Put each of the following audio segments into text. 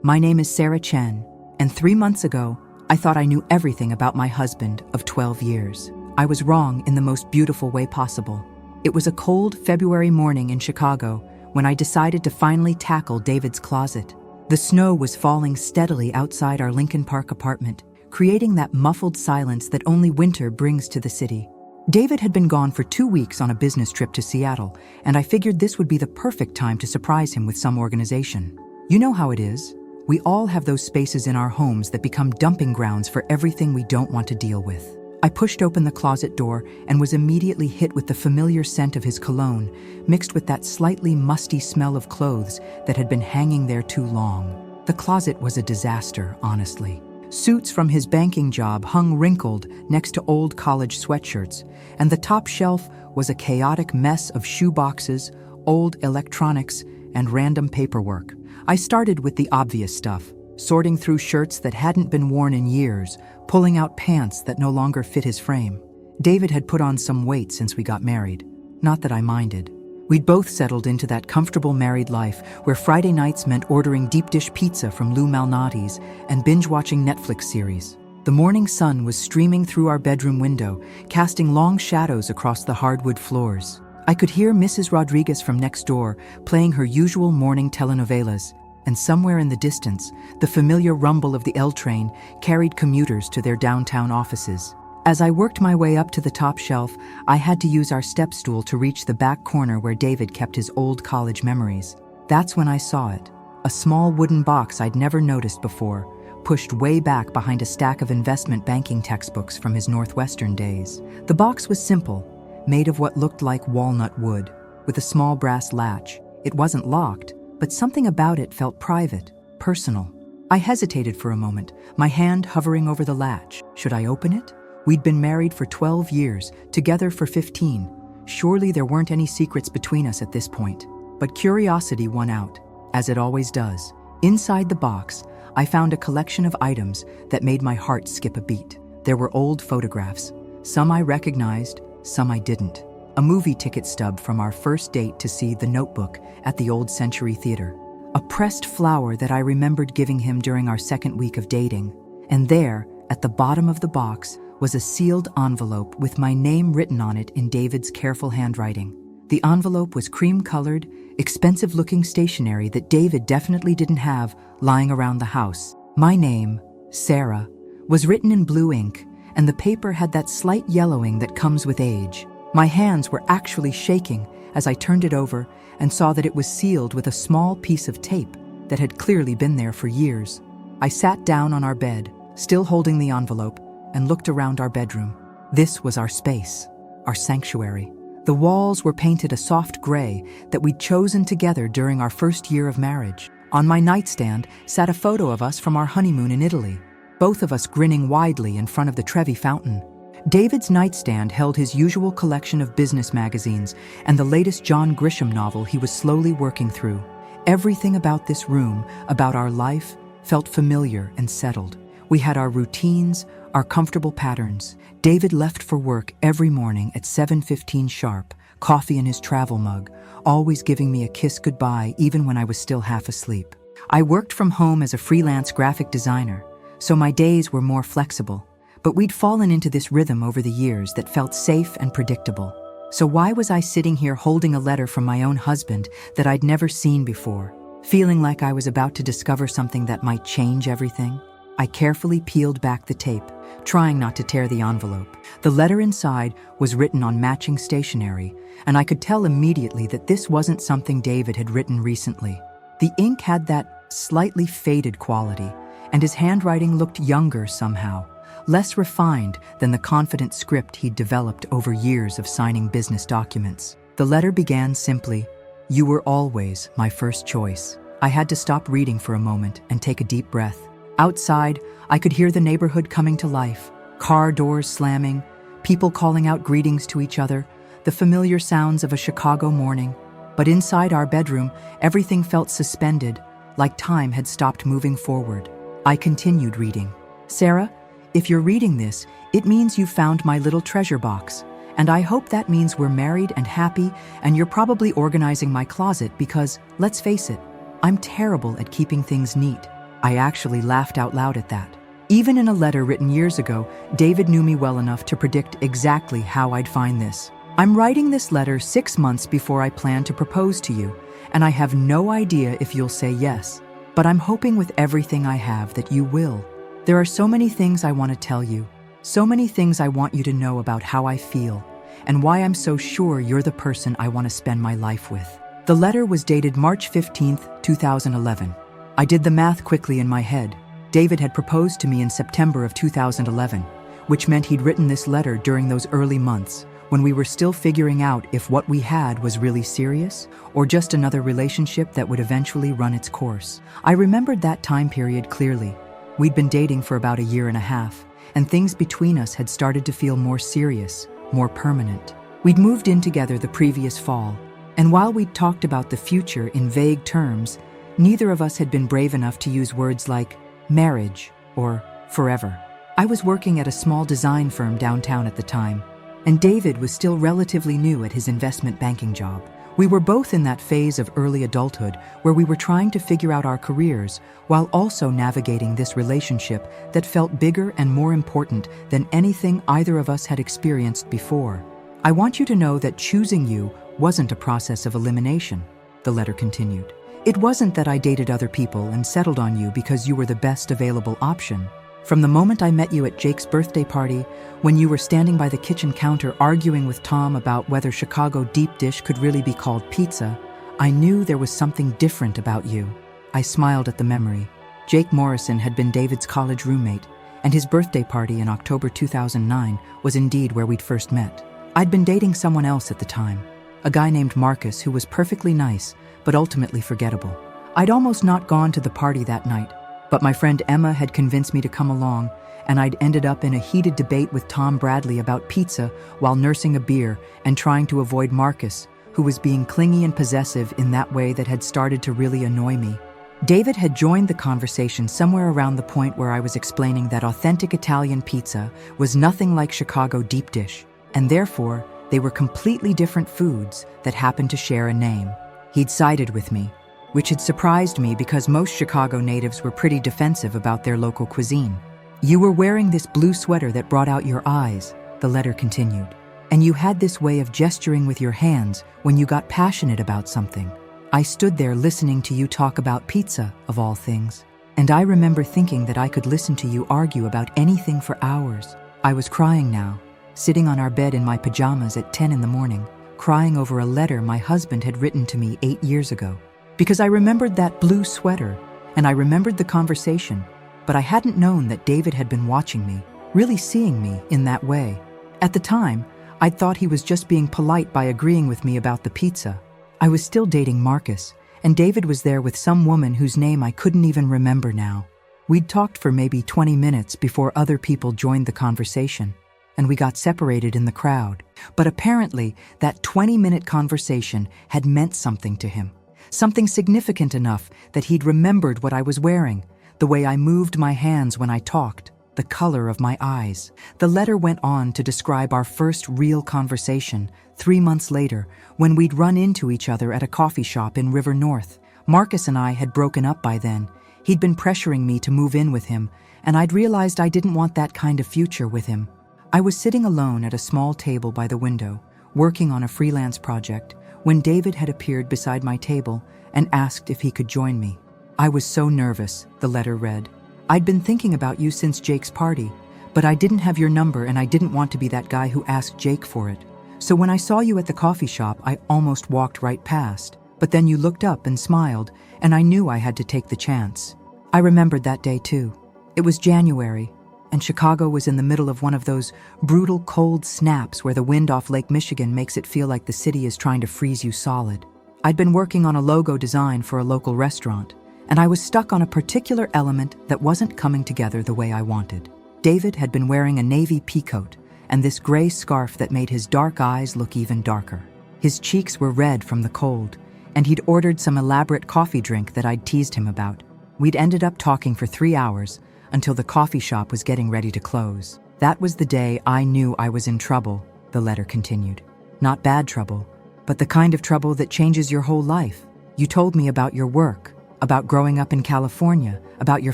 My name is Sarah Chen, and 3 months ago, I thought I knew everything about my husband of 12 years. I was wrong in the most beautiful way possible. It was a cold February morning in Chicago when I decided to finally tackle David's closet. The snow was falling steadily outside our Lincoln Park apartment, creating that muffled silence that only winter brings to the city. David had been gone for 2 weeks on a business trip to Seattle, and I figured this would be the perfect time to surprise him with some organization. You know how it is. We all have those spaces in our homes that become dumping grounds for everything we don't want to deal with. I pushed open the closet door and was immediately hit with the familiar scent of his cologne, mixed with that slightly musty smell of clothes that had been hanging there too long. The closet was a disaster, honestly. Suits from his banking job hung wrinkled next to old college sweatshirts, and the top shelf was a chaotic mess of shoeboxes, old electronics, and random paperwork. I started with the obvious stuff, sorting through shirts that hadn't been worn in years, pulling out pants that no longer fit his frame. David had put on some weight since we got married. Not that I minded. We'd both settled into that comfortable married life where Friday nights meant ordering deep dish pizza from Lou Malnati's and binge-watching Netflix series. The morning sun was streaming through our bedroom window, casting long shadows across the hardwood floors. I could hear Mrs. Rodriguez from next door playing her usual morning telenovelas, and somewhere in the distance, the familiar rumble of the L train carried commuters to their downtown offices. As I worked my way up to the top shelf, I had to use our step stool to reach the back corner where David kept his old college memories. That's when I saw it. A small wooden box I'd never noticed before, pushed way back behind a stack of investment banking textbooks from his Northwestern days. The box was simple, made of what looked like walnut wood, with a small brass latch. It wasn't locked, but something about it felt private, personal. I hesitated for a moment, my hand hovering over the latch. Should I open it? We'd been married for 12 years, together for 15. Surely there weren't any secrets between us at this point. But curiosity won out, as it always does. Inside the box, I found a collection of items that made my heart skip a beat. There were old photographs. Some I recognized, some I didn't. A movie ticket stub from our first date to see The Notebook at the Old Century Theater. A pressed flower that I remembered giving him during our second week of dating. And there, at the bottom of the box, was a sealed envelope with my name written on it in David's careful handwriting. The envelope was cream-colored, expensive-looking stationery that David definitely didn't have lying around the house. My name, Sarah, was written in blue ink, and the paper had that slight yellowing that comes with age. My hands were actually shaking as I turned it over and saw that it was sealed with a small piece of tape that had clearly been there for years. I sat down on our bed, still holding the envelope, and looked around our bedroom. This was our space, our sanctuary. The walls were painted a soft gray that we'd chosen together during our first year of marriage. On my nightstand sat a photo of us from our honeymoon in Italy, both of us grinning widely in front of the Trevi fountain. David's nightstand held his usual collection of business magazines and the latest John Grisham novel he was slowly working through. Everything about this room, about our life, felt familiar and settled. We had our routines, our comfortable patterns. David left for work every morning at 7:15 sharp, coffee in his travel mug, always giving me a kiss goodbye even when I was still half asleep. I worked from home as a freelance graphic designer, so my days were more flexible. But we'd fallen into this rhythm over the years that felt safe and predictable. So why was I sitting here holding a letter from my own husband that I'd never seen before, feeling like I was about to discover something that might change everything? I carefully peeled back the tape, trying not to tear the envelope. The letter inside was written on matching stationery, and I could tell immediately that this wasn't something David had written recently. The ink had that slightly faded quality, and his handwriting looked younger somehow, less refined than the confident script he'd developed over years of signing business documents. The letter began simply, "You were always my first choice." I had to stop reading for a moment and take a deep breath. Outside, I could hear the neighborhood coming to life, car doors slamming, people calling out greetings to each other, the familiar sounds of a Chicago morning. But inside our bedroom, everything felt suspended, like time had stopped moving forward. I continued reading. "Sarah, if you're reading this, it means you found my little treasure box. And I hope that means we're married and happy, and you're probably organizing my closet because, let's face it, I'm terrible at keeping things neat." I actually laughed out loud at that. Even in a letter written years ago, David knew me well enough to predict exactly how I'd find this. I'm writing this letter 6 months before I plan to propose to you, and I have no idea if you'll say yes. But I'm hoping with everything I have that you will. There are so many things I want to tell you, so many things I want you to know about how I feel, and why I'm so sure you're the person I want to spend my life with. The letter was dated March 15th, 2011. I did the math quickly in my head. David had proposed to me in September of 2011, which meant he'd written this letter during those early months when we were still figuring out if what we had was really serious or just another relationship that would eventually run its course. I remembered that time period clearly. We'd been dating for about a year and a half, and things between us had started to feel more serious, more permanent. We'd moved in together the previous fall, and while we'd talked about the future in vague terms, neither of us had been brave enough to use words like marriage or forever. I was working at a small design firm downtown at the time, and David was still relatively new at his investment banking job. We were both in that phase of early adulthood where we were trying to figure out our careers while also navigating this relationship that felt bigger and more important than anything either of us had experienced before. I want you to know that choosing you wasn't a process of elimination, the letter continued. It wasn't that I dated other people and settled on you because you were the best available option. From the moment I met you at Jake's birthday party, when you were standing by the kitchen counter arguing with Tom about whether Chicago deep dish could really be called pizza, I knew there was something different about you. I smiled at the memory. Jake Morrison had been David's college roommate, and his birthday party in October 2009 was indeed where we'd first met. I'd been dating someone else at the time, a guy named Marcus who was perfectly nice, but ultimately forgettable. I'd almost not gone to the party that night, but my friend Emma had convinced me to come along, and I'd ended up in a heated debate with Tom Bradley about pizza while nursing a beer and trying to avoid Marcus, who was being clingy and possessive in that way that had started to really annoy me. David had joined the conversation somewhere around the point where I was explaining that authentic Italian pizza was nothing like Chicago deep dish, and therefore they were completely different foods that happened to share a name. He'd sided with me, which had surprised me because most Chicago natives were pretty defensive about their local cuisine. You were wearing this blue sweater that brought out your eyes, the letter continued, and you had this way of gesturing with your hands when you got passionate about something. I stood there listening to you talk about pizza, of all things, and I remember thinking that I could listen to you argue about anything for hours. I was crying now, sitting on our bed in my pajamas at 10 in the morning, crying over a letter my husband had written to me 8 years ago. Because I remembered that blue sweater, and I remembered the conversation, but I hadn't known that David had been watching me, really seeing me in that way. At the time, I'd thought he was just being polite by agreeing with me about the pizza. I was still dating Marcus, and David was there with some woman whose name I couldn't even remember now. We'd talked for maybe 20 minutes before other people joined the conversation, and we got separated in the crowd. But apparently, that 20-minute conversation had meant something to him. Something significant enough that he'd remembered what I was wearing, the way I moved my hands when I talked, the color of my eyes. The letter went on to describe our first real conversation 3 months later when we'd run into each other at a coffee shop in River North. Marcus and I had broken up by then. He'd been pressuring me to move in with him, and I'd realized I didn't want that kind of future with him. I was sitting alone at a small table by the window, working on a freelance project, when David had appeared beside my table and asked if he could join me. I was so nervous, the letter read. I'd been thinking about you since Jake's party, but I didn't have your number and I didn't want to be that guy who asked Jake for it. So when I saw you at the coffee shop, I almost walked right past. But then you looked up and smiled, and I knew I had to take the chance. I remembered that day too. It was January, and Chicago was in the middle of one of those brutal cold snaps where the wind off Lake Michigan makes it feel like the city is trying to freeze you solid. I'd been working on a logo design for a local restaurant, and I was stuck on a particular element that wasn't coming together the way I wanted. David had been wearing a navy peacoat and this gray scarf that made his dark eyes look even darker. His cheeks were red from the cold, and he'd ordered some elaborate coffee drink that I'd teased him about. We'd ended up talking for 3 hours until the coffee shop was getting ready to close. That was the day I knew I was in trouble, the letter continued. Not bad trouble, but the kind of trouble that changes your whole life. You told me about your work, about growing up in California, about your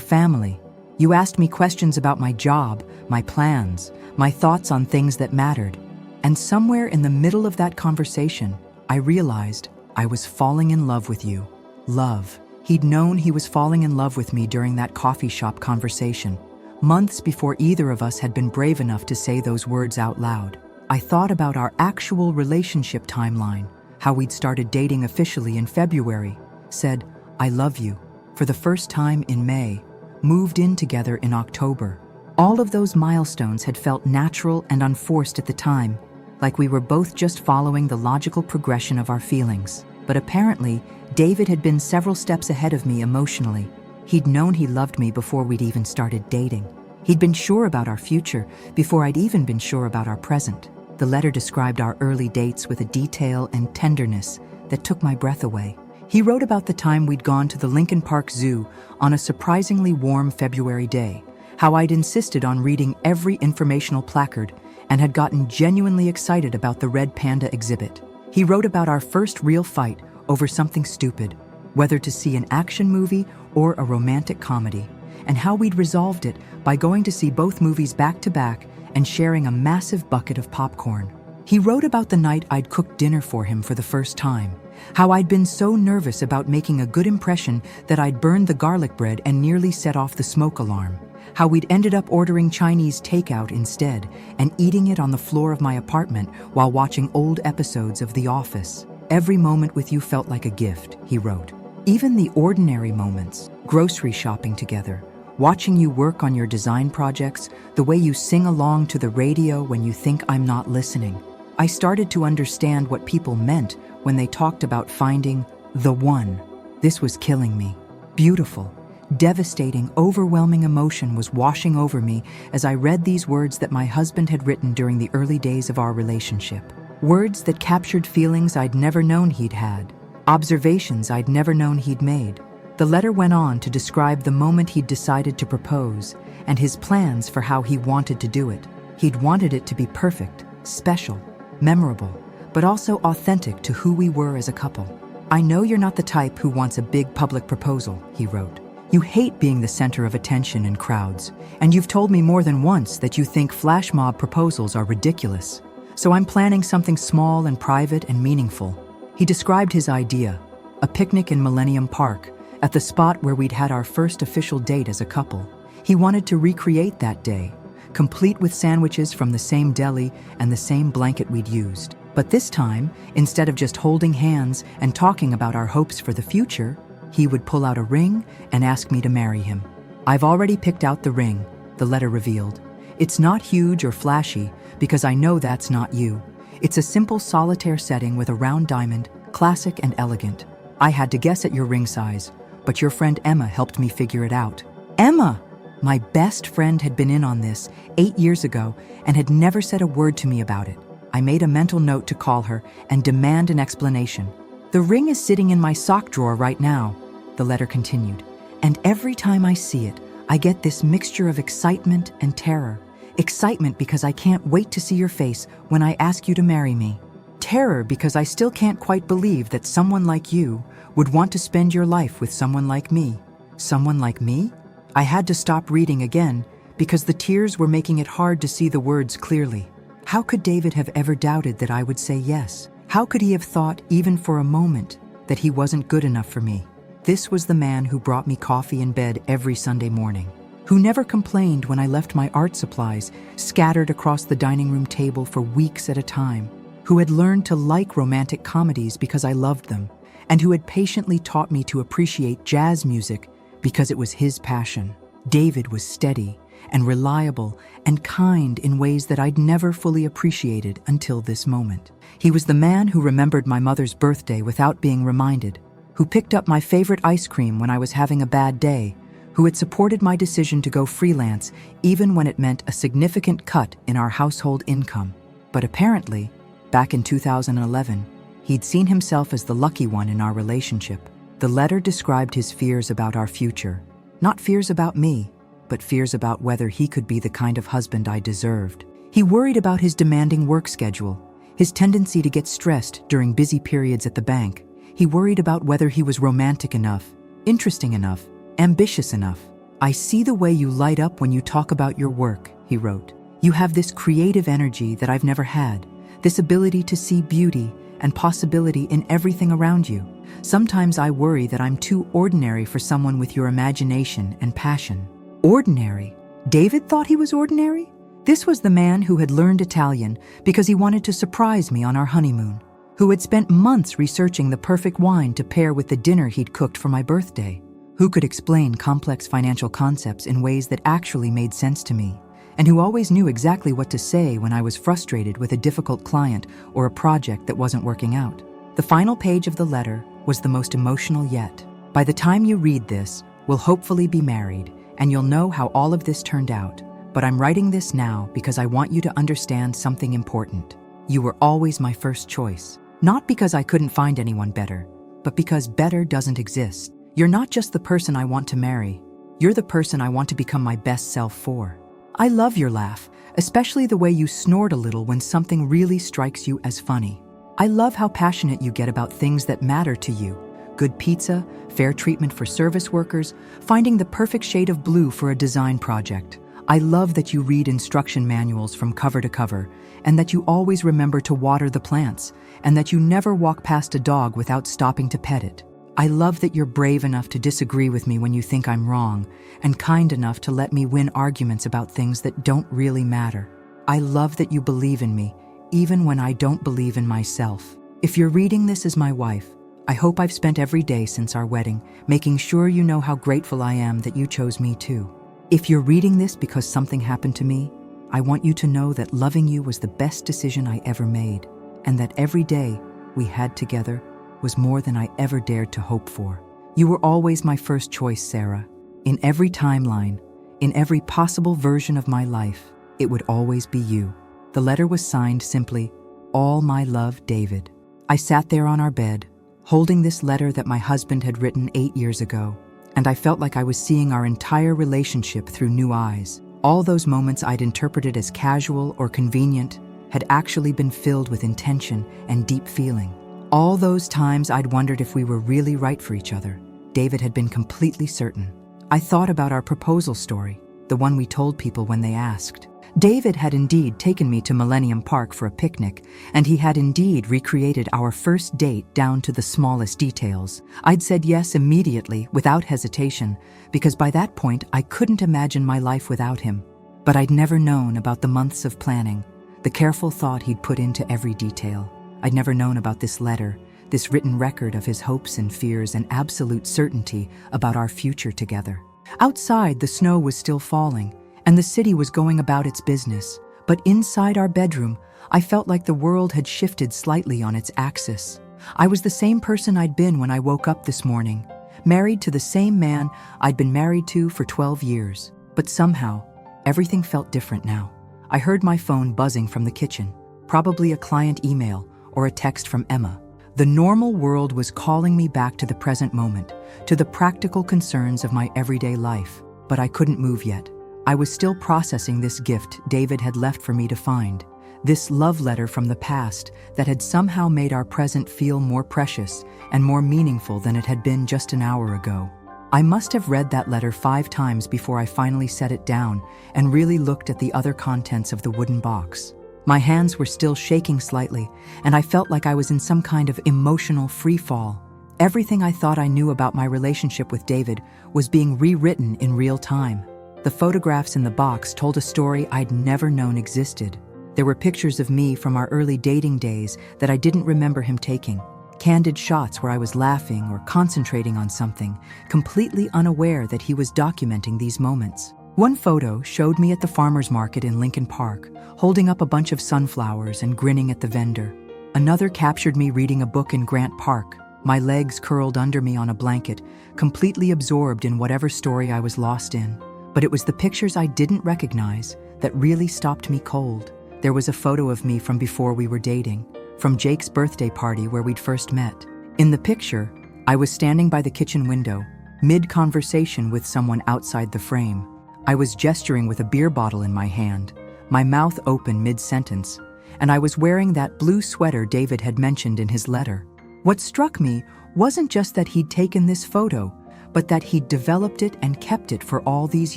family. You asked me questions about my job, my plans, my thoughts on things that mattered. And somewhere in the middle of that conversation, I realized I was falling in love with you. Love. He'd known he was falling in love with me during that coffee shop conversation, months before either of us had been brave enough to say those words out loud. I thought about our actual relationship timeline, how we'd started dating officially in February, said, "I love you," for the first time in May, moved in together in October. All of those milestones had felt natural and unforced at the time, like we were both just following the logical progression of our feelings. But apparently, David had been several steps ahead of me emotionally. He'd known he loved me before we'd even started dating. He'd been sure about our future before I'd even been sure about our present. The letter described our early dates with a detail and tenderness that took my breath away. He wrote about the time we'd gone to the Lincoln Park Zoo on a surprisingly warm February day, how I'd insisted on reading every informational placard and had gotten genuinely excited about the red panda exhibit. He wrote about our first real fight over something stupid, whether to see an action movie or a romantic comedy, and how we'd resolved it by going to see both movies back to back and sharing a massive bucket of popcorn. He wrote about the night I'd cooked dinner for him for the first time, how I'd been so nervous about making a good impression that I'd burned the garlic bread and nearly set off the smoke alarm, how we'd ended up ordering Chinese takeout instead and eating it on the floor of my apartment while watching old episodes of The Office. "Every moment with you felt like a gift," he wrote. "Even the ordinary moments, grocery shopping together, watching you work on your design projects, the way you sing along to the radio when you think I'm not listening." I started to understand what people meant when they talked about finding the one. This was killing me. Beautiful, devastating, overwhelming emotion was washing over me as I read these words that my husband had written during the early days of our relationship. Words that captured feelings I'd never known he'd had, observations I'd never known he'd made. The letter went on to describe the moment he'd decided to propose and his plans for how he wanted to do it. He'd wanted it to be perfect, special, memorable, but also authentic to who we were as a couple. "I know you're not the type who wants a big public proposal," he wrote. "You hate being the center of attention in crowds, and you've told me more than once that you think flash mob proposals are ridiculous. So I'm planning something small and private and meaningful." He described his idea, a picnic in Millennium Park, at the spot where we'd had our first official date as a couple. He wanted to recreate that day, complete with sandwiches from the same deli and the same blanket we'd used. But this time, instead of just holding hands and talking about our hopes for the future, he would pull out a ring and ask me to marry him. "I've already picked out the ring," the letter revealed. "It's not huge or flashy, because I know that's not you. It's a simple solitaire setting with a round diamond, classic and elegant. I had to guess at your ring size, but your friend Emma helped me figure it out." Emma! My best friend had been in on this 8 years ago and had never said a word to me about it. I made a mental note to call her and demand an explanation. "The ring is sitting in my sock drawer right now," the letter continued. "And every time I see it, I get this mixture of excitement and terror. Excitement because I can't wait to see your face when I ask you to marry me. Terror because I still can't quite believe that someone like you would want to spend your life with someone like me." Someone like me? I had to stop reading again because the tears were making it hard to see the words clearly. How could David have ever doubted that I would say yes? How could he have thought, even for a moment, that he wasn't good enough for me? This was the man who brought me coffee in bed every Sunday morning, who never complained when I left my art supplies scattered across the dining room table for weeks at a time, who had learned to like romantic comedies because I loved them, and who had patiently taught me to appreciate jazz music because it was his passion. David was steady and reliable and kind in ways that I'd never fully appreciated until this moment. He was the man who remembered my mother's birthday without being reminded, who picked up my favorite ice cream when I was having a bad day, who had supported my decision to go freelance even when it meant a significant cut in our household income. But apparently, back in 2011, he'd seen himself as the lucky one in our relationship. The letter described his fears about our future, not fears about me, but fears about whether he could be the kind of husband I deserved. He worried about his demanding work schedule, his tendency to get stressed during busy periods at the bank. He worried about whether he was romantic enough, Interesting enough, ambitious enough. I see the way you light up when you talk about your work, he wrote. You have this creative energy that I've never had, this ability to see beauty and possibility in everything around you. Sometimes I worry that I'm too ordinary for someone with your imagination and passion. Ordinary? David thought he was ordinary? This was the man who had learned Italian because he wanted to surprise me on our honeymoon, who had spent months researching the perfect wine to pair with the dinner he'd cooked for my birthday, who could explain complex financial concepts in ways that actually made sense to me, and who always knew exactly what to say when I was frustrated with a difficult client or a project that wasn't working out. The final page of the letter was the most emotional yet. By the time you read this, we'll hopefully be married, and you'll know how all of this turned out. But I'm writing this now because I want you to understand something important. You were always my first choice. Not because I couldn't find anyone better, but because better doesn't exist. You're not just the person I want to marry. You're the person I want to become my best self for. I love your laugh, especially the way you snort a little when something really strikes you as funny. I love how passionate you get about things that matter to you. Good pizza, fair treatment for service workers, finding the perfect shade of blue for a design project. I love that you read instruction manuals from cover to cover, and that you always remember to water the plants, and that you never walk past a dog without stopping to pet it. I love that you're brave enough to disagree with me when you think I'm wrong, and kind enough to let me win arguments about things that don't really matter. I love that you believe in me, even when I don't believe in myself. If you're reading this as my wife, I hope I've spent every day since our wedding making sure you know how grateful I am that you chose me too. If you're reading this because something happened to me, I want you to know that loving you was the best decision I ever made, and that every day we had together was more than I ever dared to hope for. You were always my first choice, Sarah. In every timeline, in every possible version of my life, it would always be you. The letter was signed simply, "All my love, David." I sat there on our bed, holding this letter that my husband had written 8 years ago, and I felt like I was seeing our entire relationship through new eyes. All those moments I'd interpreted as casual or convenient had actually been filled with intention and deep feeling. All those times I'd wondered if we were really right for each other, David had been completely certain. I thought about our proposal story, the one we told people when they asked. David had indeed taken me to Millennium Park for a picnic, and he had indeed recreated our first date down to the smallest details. I'd said yes immediately, without hesitation, because by that point I couldn't imagine my life without him. But I'd never known about the months of planning, the careful thought he'd put into every detail. I'd never known about this letter, this written record of his hopes and fears and absolute certainty about our future together. Outside, the snow was still falling, and the city was going about its business. But inside our bedroom, I felt like the world had shifted slightly on its axis. I was the same person I'd been when I woke up this morning, married to the same man I'd been married to for 12 years. But somehow, everything felt different now. I heard my phone buzzing from the kitchen, probably a client email or a text from Emma. The normal world was calling me back to the present moment, to the practical concerns of my everyday life. But I couldn't move yet. I was still processing this gift David had left for me to find, this love letter from the past that had somehow made our present feel more precious and more meaningful than it had been just an hour ago. I must have read that letter 5 times before I finally set it down and really looked at the other contents of the wooden box. My hands were still shaking slightly, and I felt like I was in some kind of emotional free fall. Everything I thought I knew about my relationship with David was being rewritten in real time. The photographs in the box told a story I'd never known existed. There were pictures of me from our early dating days that I didn't remember him taking. Candid shots where I was laughing or concentrating on something, completely unaware that he was documenting these moments. One photo showed me at the farmer's market in Lincoln Park, holding up a bunch of sunflowers and grinning at the vendor. Another captured me reading a book in Grant Park, my legs curled under me on a blanket, completely absorbed in whatever story I was lost in. But it was the pictures I didn't recognize that really stopped me cold. There was a photo of me from before we were dating, from Jake's birthday party where we'd first met. In the picture, I was standing by the kitchen window, mid-conversation with someone outside the frame. I was gesturing with a beer bottle in my hand, my mouth open mid-sentence, and I was wearing that blue sweater David had mentioned in his letter. What struck me wasn't just that he'd taken this photo, but that he'd developed it and kept it for all these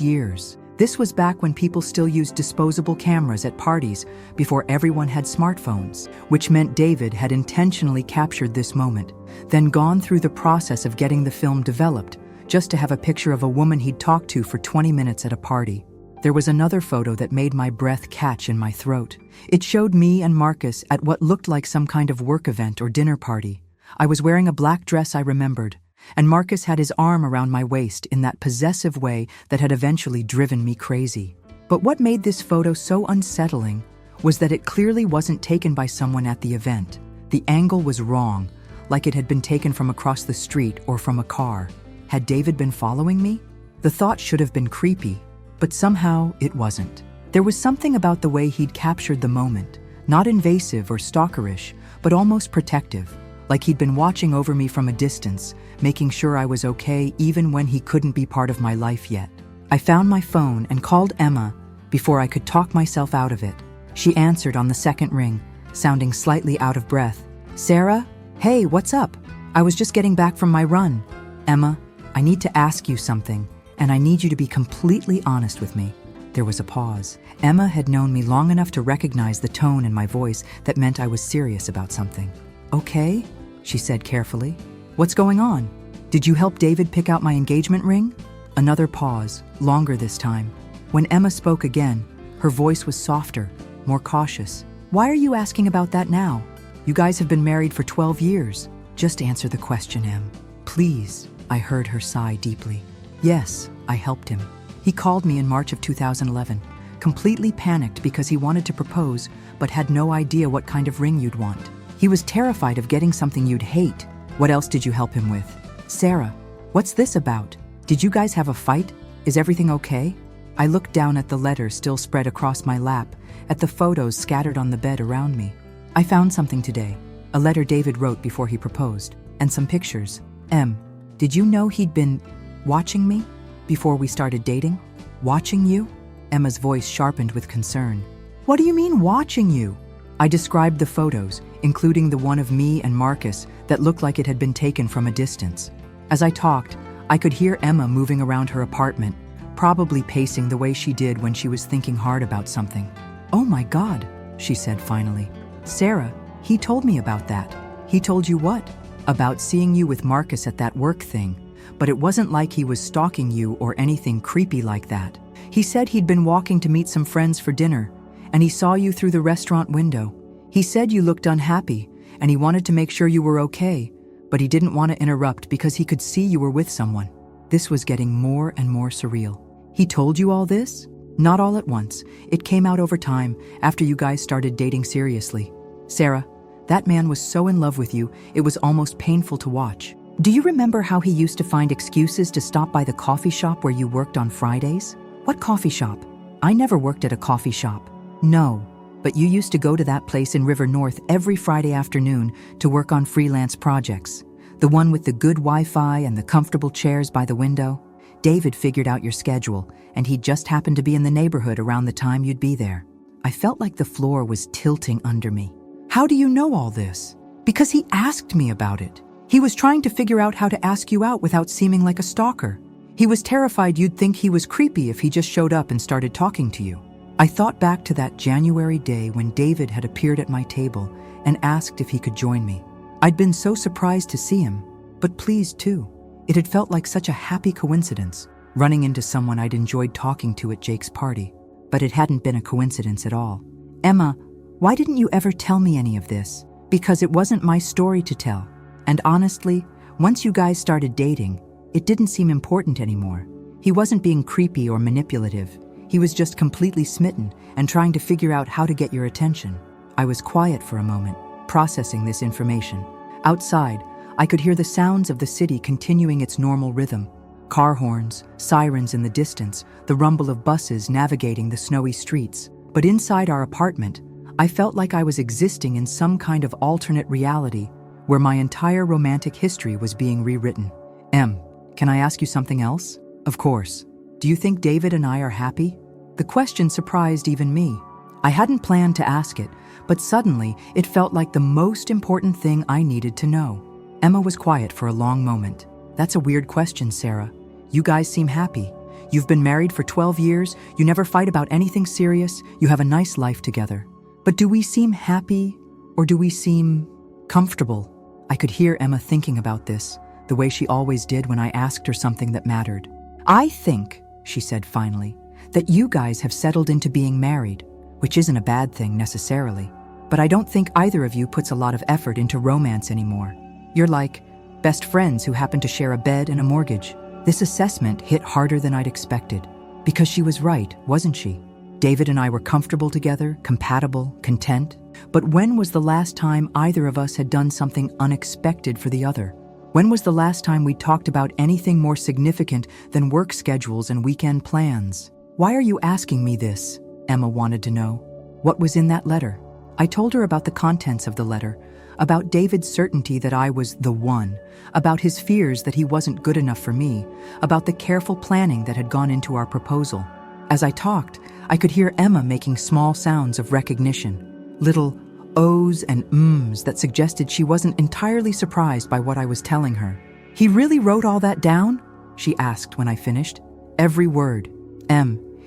years. This was back when people still used disposable cameras at parties before everyone had smartphones, which meant David had intentionally captured this moment, then gone through the process of getting the film developed, just to have a picture of a woman he'd talked to for 20 minutes at a party. There was another photo that made my breath catch in my throat. It showed me and Marcus at what looked like some kind of work event or dinner party. I was wearing a black dress, I remembered, and Marcus had his arm around my waist in that possessive way that had eventually driven me crazy. But what made this photo so unsettling was that it clearly wasn't taken by someone at the event. The angle was wrong, like it had been taken from across the street or from a car. Had David been following me? The thought should have been creepy, but somehow it wasn't. There was something about the way he'd captured the moment, not invasive or stalkerish, but almost protective, like he'd been watching over me from a distance, making sure I was okay even when he couldn't be part of my life yet. I found my phone and called Emma before I could talk myself out of it. She answered on the second ring, sounding slightly out of breath. "Sarah? Hey, what's up? I was just getting back from my run." "Emma, I need to ask you something, and I need you to be completely honest with me." There was a pause. Emma had known me long enough to recognize the tone in my voice that meant I was serious about something. "Okay," she said carefully. "What's going on? Did you help David pick out my engagement ring?" Another pause, longer this time. When Emma spoke again, her voice was softer, more cautious. "Why are you asking about that now? You guys have been married for 12 years. Just answer the question, Em. Please." I heard her sigh deeply. "Yes, I helped him. He called me in March of 2011, completely panicked because he wanted to propose but had no idea what kind of ring you'd want. He was terrified of getting something you'd hate. What else did you help him with?" "Sarah, what's this about? Did you guys have a fight? Is everything okay?" I looked down at the letter still spread across my lap, at the photos scattered on the bed around me. "I found something today, a letter David wrote before he proposed, and some pictures. Em, did you know he'd been watching me before we started dating?" "Watching you?" Emma's voice sharpened with concern. "What do you mean, watching you?" I described the photos, including the one of me and Marcus that looked like it had been taken from a distance. As I talked, I could hear Emma moving around her apartment, probably pacing the way she did when she was thinking hard about something. "Oh my God," she said finally. "Sarah, he told me about that." "He told you what?" "About seeing you with Marcus at that work thing. But it wasn't like he was stalking you or anything creepy like that. He said he'd been walking to meet some friends for dinner, and he saw you through the restaurant window. He said you looked unhappy, and he wanted to make sure you were okay, but he didn't want to interrupt because he could see you were with someone." This was getting more and more surreal. "He told you all this?" "Not all at once. It came out over time, after you guys started dating seriously." "Sarah, that man was so in love with you, it was almost painful to watch. Do you remember how he used to find excuses to stop by the coffee shop where you worked on Fridays?" "What coffee shop?" "I never worked at a coffee shop." "No, but you used to go to that place in River North every Friday afternoon to work on freelance projects. The one with the good Wi-Fi and the comfortable chairs by the window. David figured out your schedule, and he just happened to be in the neighborhood around the time you'd be there." I felt like the floor was tilting under me. "How do you know all this?" "Because he asked me about it. He was trying to figure out how to ask you out without seeming like a stalker. He was terrified you'd think he was creepy if he just showed up and started talking to you." I thought back to that January day when David had appeared at my table and asked if he could join me. I'd been so surprised to see him, but pleased too. It had felt like such a happy coincidence, running into someone I'd enjoyed talking to at Jake's party. But it hadn't been a coincidence at all. "Emma, why didn't you ever tell me any of this?" "Because it wasn't my story to tell. And honestly, once you guys started dating, it didn't seem important anymore. He wasn't being creepy or manipulative. He was just completely smitten and trying to figure out how to get your attention." I was quiet for a moment, processing this information. Outside, I could hear the sounds of the city continuing its normal rhythm. Car horns, sirens in the distance, the rumble of buses navigating the snowy streets. But inside our apartment, I felt like I was existing in some kind of alternate reality where my entire romantic history was being rewritten. "Em, can I ask you something else?" "Of course. Do you think David and I are happy?" The question surprised even me. I hadn't planned to ask it, but suddenly it felt like the most important thing I needed to know. Emma was quiet for a long moment. That's a weird question, Sarah. You guys seem happy. You've been married for 12 years, you never fight about anything serious, you have a nice life together. But do we seem happy, or do we seem comfortable? I could hear Emma thinking about this, the way she always did when I asked her something that mattered. I think, she said finally, that you guys have settled into being married, which isn't a bad thing necessarily. But I don't think either of you puts a lot of effort into romance anymore. You're like best friends who happen to share a bed and a mortgage. This assessment hit harder than I'd expected. Because she was right, wasn't she? David and I were comfortable together, compatible, content. But when was the last time either of us had done something unexpected for the other? When was the last time we talked about anything more significant than work schedules and weekend plans? Why are you asking me this? Emma wanted to know. What was in that letter? I told her about the contents of the letter, about David's certainty that I was the one, about his fears that he wasn't good enough for me, about the careful planning that had gone into our proposal. As I talked, I could hear Emma making small sounds of recognition, little ohs and ums that suggested she wasn't entirely surprised by what I was telling her. He really wrote all that down? She asked when I finished. Every word.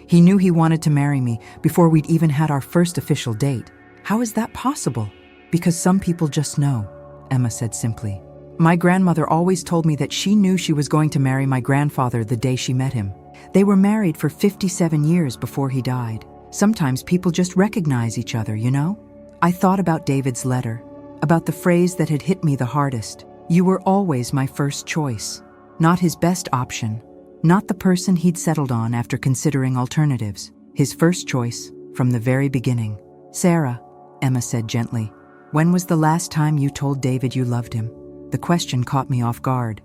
He knew he wanted to marry me before we'd even had our first official date. How is that possible? Because some people just know, Emma said simply. My grandmother always told me that she knew she was going to marry my grandfather the day she met him. They were married for 57 years before he died. Sometimes people just recognize each other, you know? I thought about David's letter, about the phrase that had hit me the hardest. You were always my first choice, not his best option, not the person he'd settled on after considering alternatives. His first choice from the very beginning. Sarah, Emma said gently, when was the last time you told David you loved him? The question caught me off guard.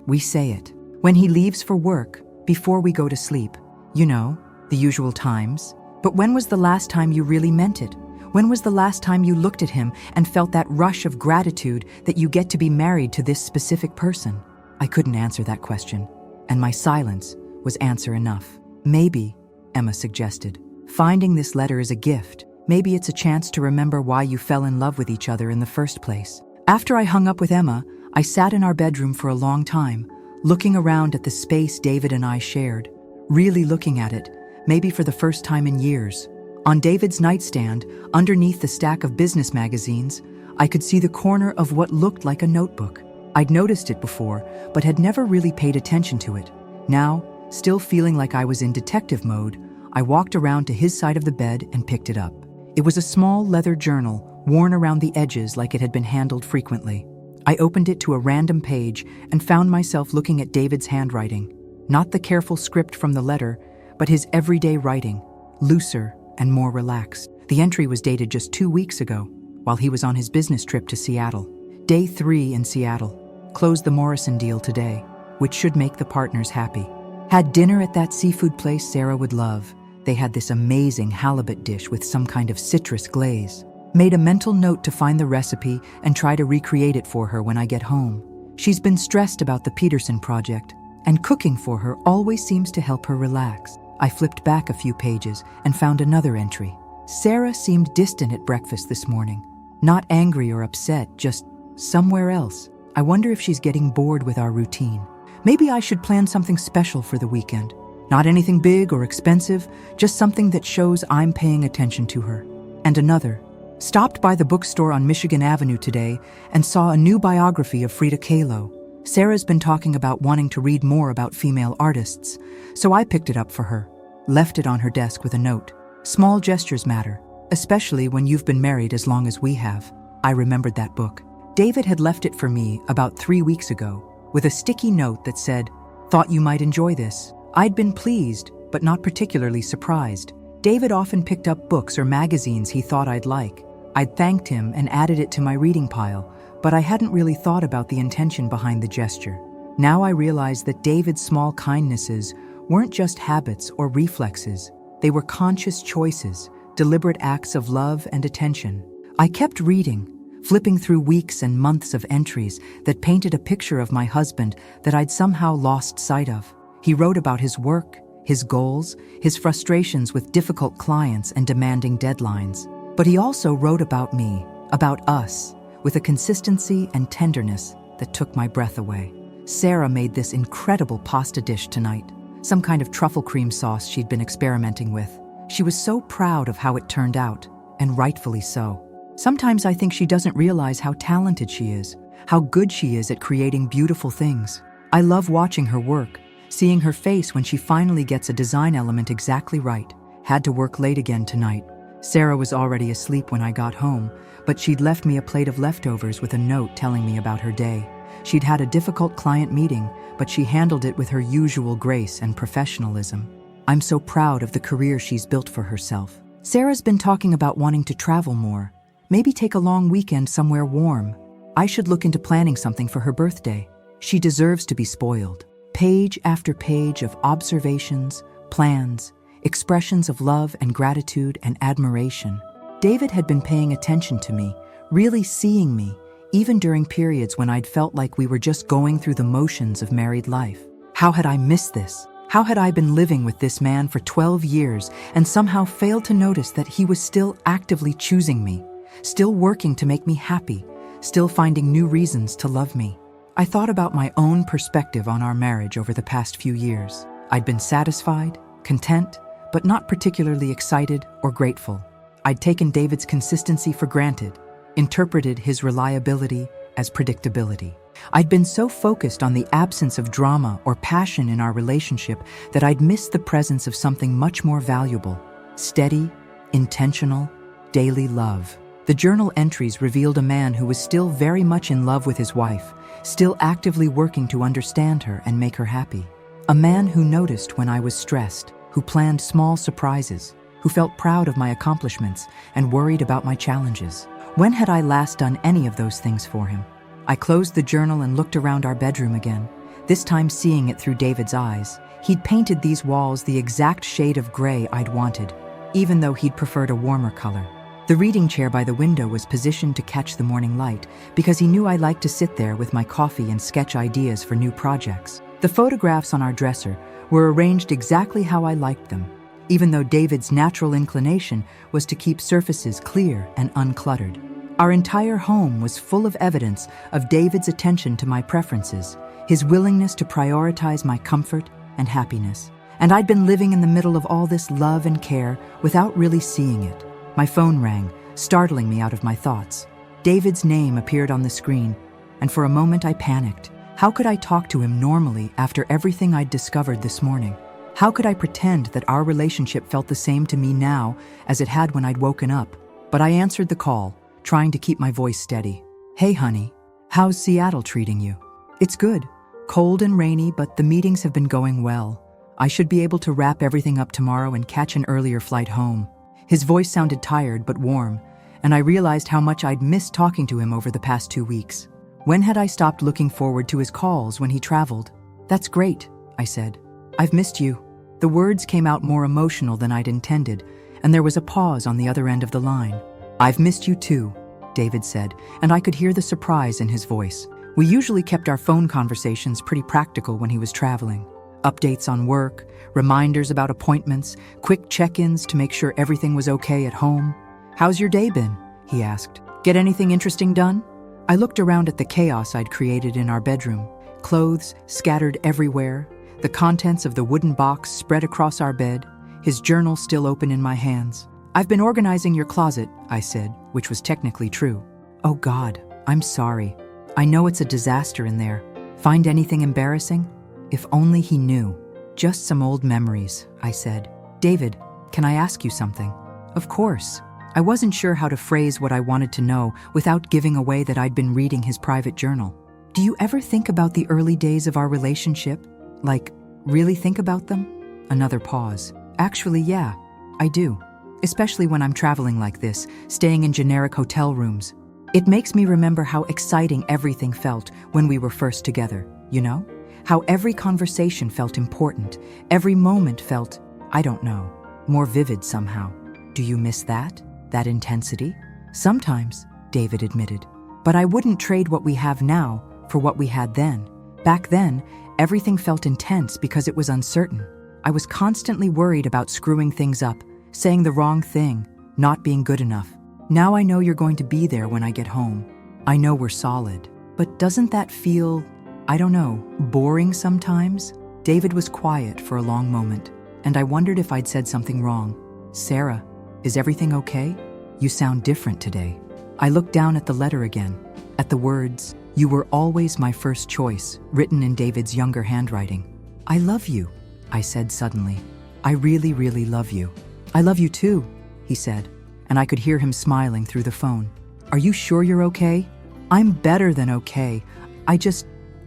We say it. When he leaves for work, before we go to sleep. You know, the usual times. But when was the last time you really meant it? When was the last time you looked at him and felt that rush of gratitude that you get to be married to this specific person? I couldn't answer that question, and my silence was answer enough. Maybe, Emma suggested, finding this letter is a gift. Maybe it's a chance to remember why you fell in love with each other in the first place. After I hung up with Emma, I sat in our bedroom for a long time, looking around at the space David and I shared, really looking at it, maybe for the first time in years. On David's nightstand, underneath the stack of business magazines, I could see the corner of what looked like a notebook. I'd noticed it before, but had never really paid attention to it. Now, still feeling like I was in detective mode, I walked around to his side of the bed and picked it up. It was a small leather journal, worn around the edges like it had been handled frequently. I opened it to a random page and found myself looking at David's handwriting. Not the careful script from the letter, but his everyday writing, looser and more relaxed. The entry was dated just 2 weeks ago, while he was on his business trip to Seattle. Day 3 in Seattle. Closed the Morrison deal today, which should make the partners happy. Had dinner at that seafood place Sarah would love. They had this amazing halibut dish with some kind of citrus glaze. Made a mental note to find the recipe and try to recreate it for her when I get home. She's been stressed about the Peterson project, and cooking for her always seems to help her relax. I flipped back a few pages and found another entry. Sarah seemed distant at breakfast this morning. Not angry or upset, just somewhere else. I wonder if she's getting bored with our routine. Maybe I should plan something special for the weekend. Not anything big or expensive, just something that shows I'm paying attention to her. And another. Stopped by the bookstore on Michigan Avenue today and saw a new biography of Frida Kahlo. Sarah's been talking about wanting to read more about female artists, so I picked it up for her. Left it on her desk with a note. Small gestures matter, especially when you've been married as long as we have. I remembered that book. David had left it for me about 3 weeks ago, with a sticky note that said, "Thought you might enjoy this." I'd been pleased, but not particularly surprised. David often picked up books or magazines he thought I'd like. I'd thanked him and added it to my reading pile, but I hadn't really thought about the intention behind the gesture. Now I realized that David's small kindnesses weren't just habits or reflexes. They were conscious choices, deliberate acts of love and attention. I kept reading, flipping through weeks and months of entries that painted a picture of my husband that I'd somehow lost sight of. He wrote about his work, his goals, his frustrations with difficult clients and demanding deadlines. But he also wrote about me, about us, with a consistency and tenderness that took my breath away. Sarah made this incredible pasta dish tonight, some kind of truffle cream sauce she'd been experimenting with. She was so proud of how it turned out, and rightfully so. Sometimes I think she doesn't realize how talented she is, how good she is at creating beautiful things. I love watching her work, seeing her face when she finally gets a design element exactly right. Had to work late again tonight. Sarah was already asleep when I got home, but she'd left me a plate of leftovers with a note telling me about her day. She'd had a difficult client meeting, but she handled it with her usual grace and professionalism. I'm so proud of the career she's built for herself. Sarah's been talking about wanting to travel more, maybe take a long weekend somewhere warm. I should look into planning something for her birthday. She deserves to be spoiled. Page after page of observations, plans, expressions of love and gratitude and admiration. David had been paying attention to me, really seeing me, even during periods when I'd felt like we were just going through the motions of married life. How had I missed this? How had I been living with this man for 12 years and somehow failed to notice that he was still actively choosing me, still working to make me happy, still finding new reasons to love me? I thought about my own perspective on our marriage over the past few years. I'd been satisfied, content, but not particularly excited or grateful. I'd taken David's consistency for granted, interpreted his reliability as predictability. I'd been so focused on the absence of drama or passion in our relationship that I'd missed the presence of something much more valuable: steady, intentional, daily love. The journal entries revealed a man who was still very much in love with his wife, still actively working to understand her and make her happy. A man who noticed when I was stressed, who planned small surprises, who felt proud of my accomplishments and worried about my challenges. When had I last done any of those things for him? I closed the journal and looked around our bedroom again, this time seeing it through David's eyes. He'd painted these walls the exact shade of gray I'd wanted, even though he'd preferred a warmer color. The reading chair by the window was positioned to catch the morning light because he knew I liked to sit there with my coffee and sketch ideas for new projects. The photographs on our dresser were arranged exactly how I liked them, even though David's natural inclination was to keep surfaces clear and uncluttered. Our entire home was full of evidence of David's attention to my preferences, his willingness to prioritize my comfort and happiness. And I'd been living in the middle of all this love and care without really seeing it. My phone rang, startling me out of my thoughts. David's name appeared on the screen, and for a moment I panicked. How could I talk to him normally after everything I'd discovered this morning? How could I pretend that our relationship felt the same to me now as it had when I'd woken up? But I answered the call, trying to keep my voice steady. "Hey, honey, how's Seattle treating you?" "It's good. Cold and rainy, but the meetings have been going well. I should be able to wrap everything up tomorrow and catch an earlier flight home." His voice sounded tired but warm, and I realized how much I'd missed talking to him over the past 2 weeks. When had I stopped looking forward to his calls when he traveled? "That's great," I said. "I've missed you." The words came out more emotional than I'd intended, and there was a pause on the other end of the line. "I've missed you too," David said, and I could hear the surprise in his voice. We usually kept our phone conversations pretty practical when he was traveling. Updates on work, reminders about appointments, quick check-ins to make sure everything was okay at home. "How's your day been?" he asked. "Get anything interesting done?" I looked around at the chaos I'd created in our bedroom. Clothes scattered everywhere, the contents of the wooden box spread across our bed, his journal still open in my hands. "I've been organizing your closet," I said, which was technically true. "Oh God, I'm sorry. I know it's a disaster in there. Find anything embarrassing?" If only he knew. "Just some old memories," I said. "David, can I ask you something?" "Of course." I wasn't sure how to phrase what I wanted to know without giving away that I'd been reading his private journal. "Do you ever think about the early days of our relationship? Like, really think about them?" Another pause. "Actually, yeah, I do. Especially when I'm traveling like this, staying in generic hotel rooms. It makes me remember how exciting everything felt when we were first together, you know? How every conversation felt important, every moment felt, I don't know, more vivid somehow. Do you miss that? That intensity?" "Sometimes," David admitted. "But I wouldn't trade what we have now for what we had then. Back then, everything felt intense because it was uncertain. I was constantly worried about screwing things up, saying the wrong thing, not being good enough. Now I know you're going to be there when I get home. I know we're solid. But doesn't that feel I don't know, boring sometimes? David was quiet for a long moment, and I wondered if I'd said something wrong. Sarah, is everything okay? You sound different today. I looked down at the letter again, at the words, "You were always my first choice," written in David's younger handwriting. I love you, I said suddenly. I really, really love you. I love you too, he said, and I could hear him smiling through the phone. Are you sure you're okay? I'm better than okay.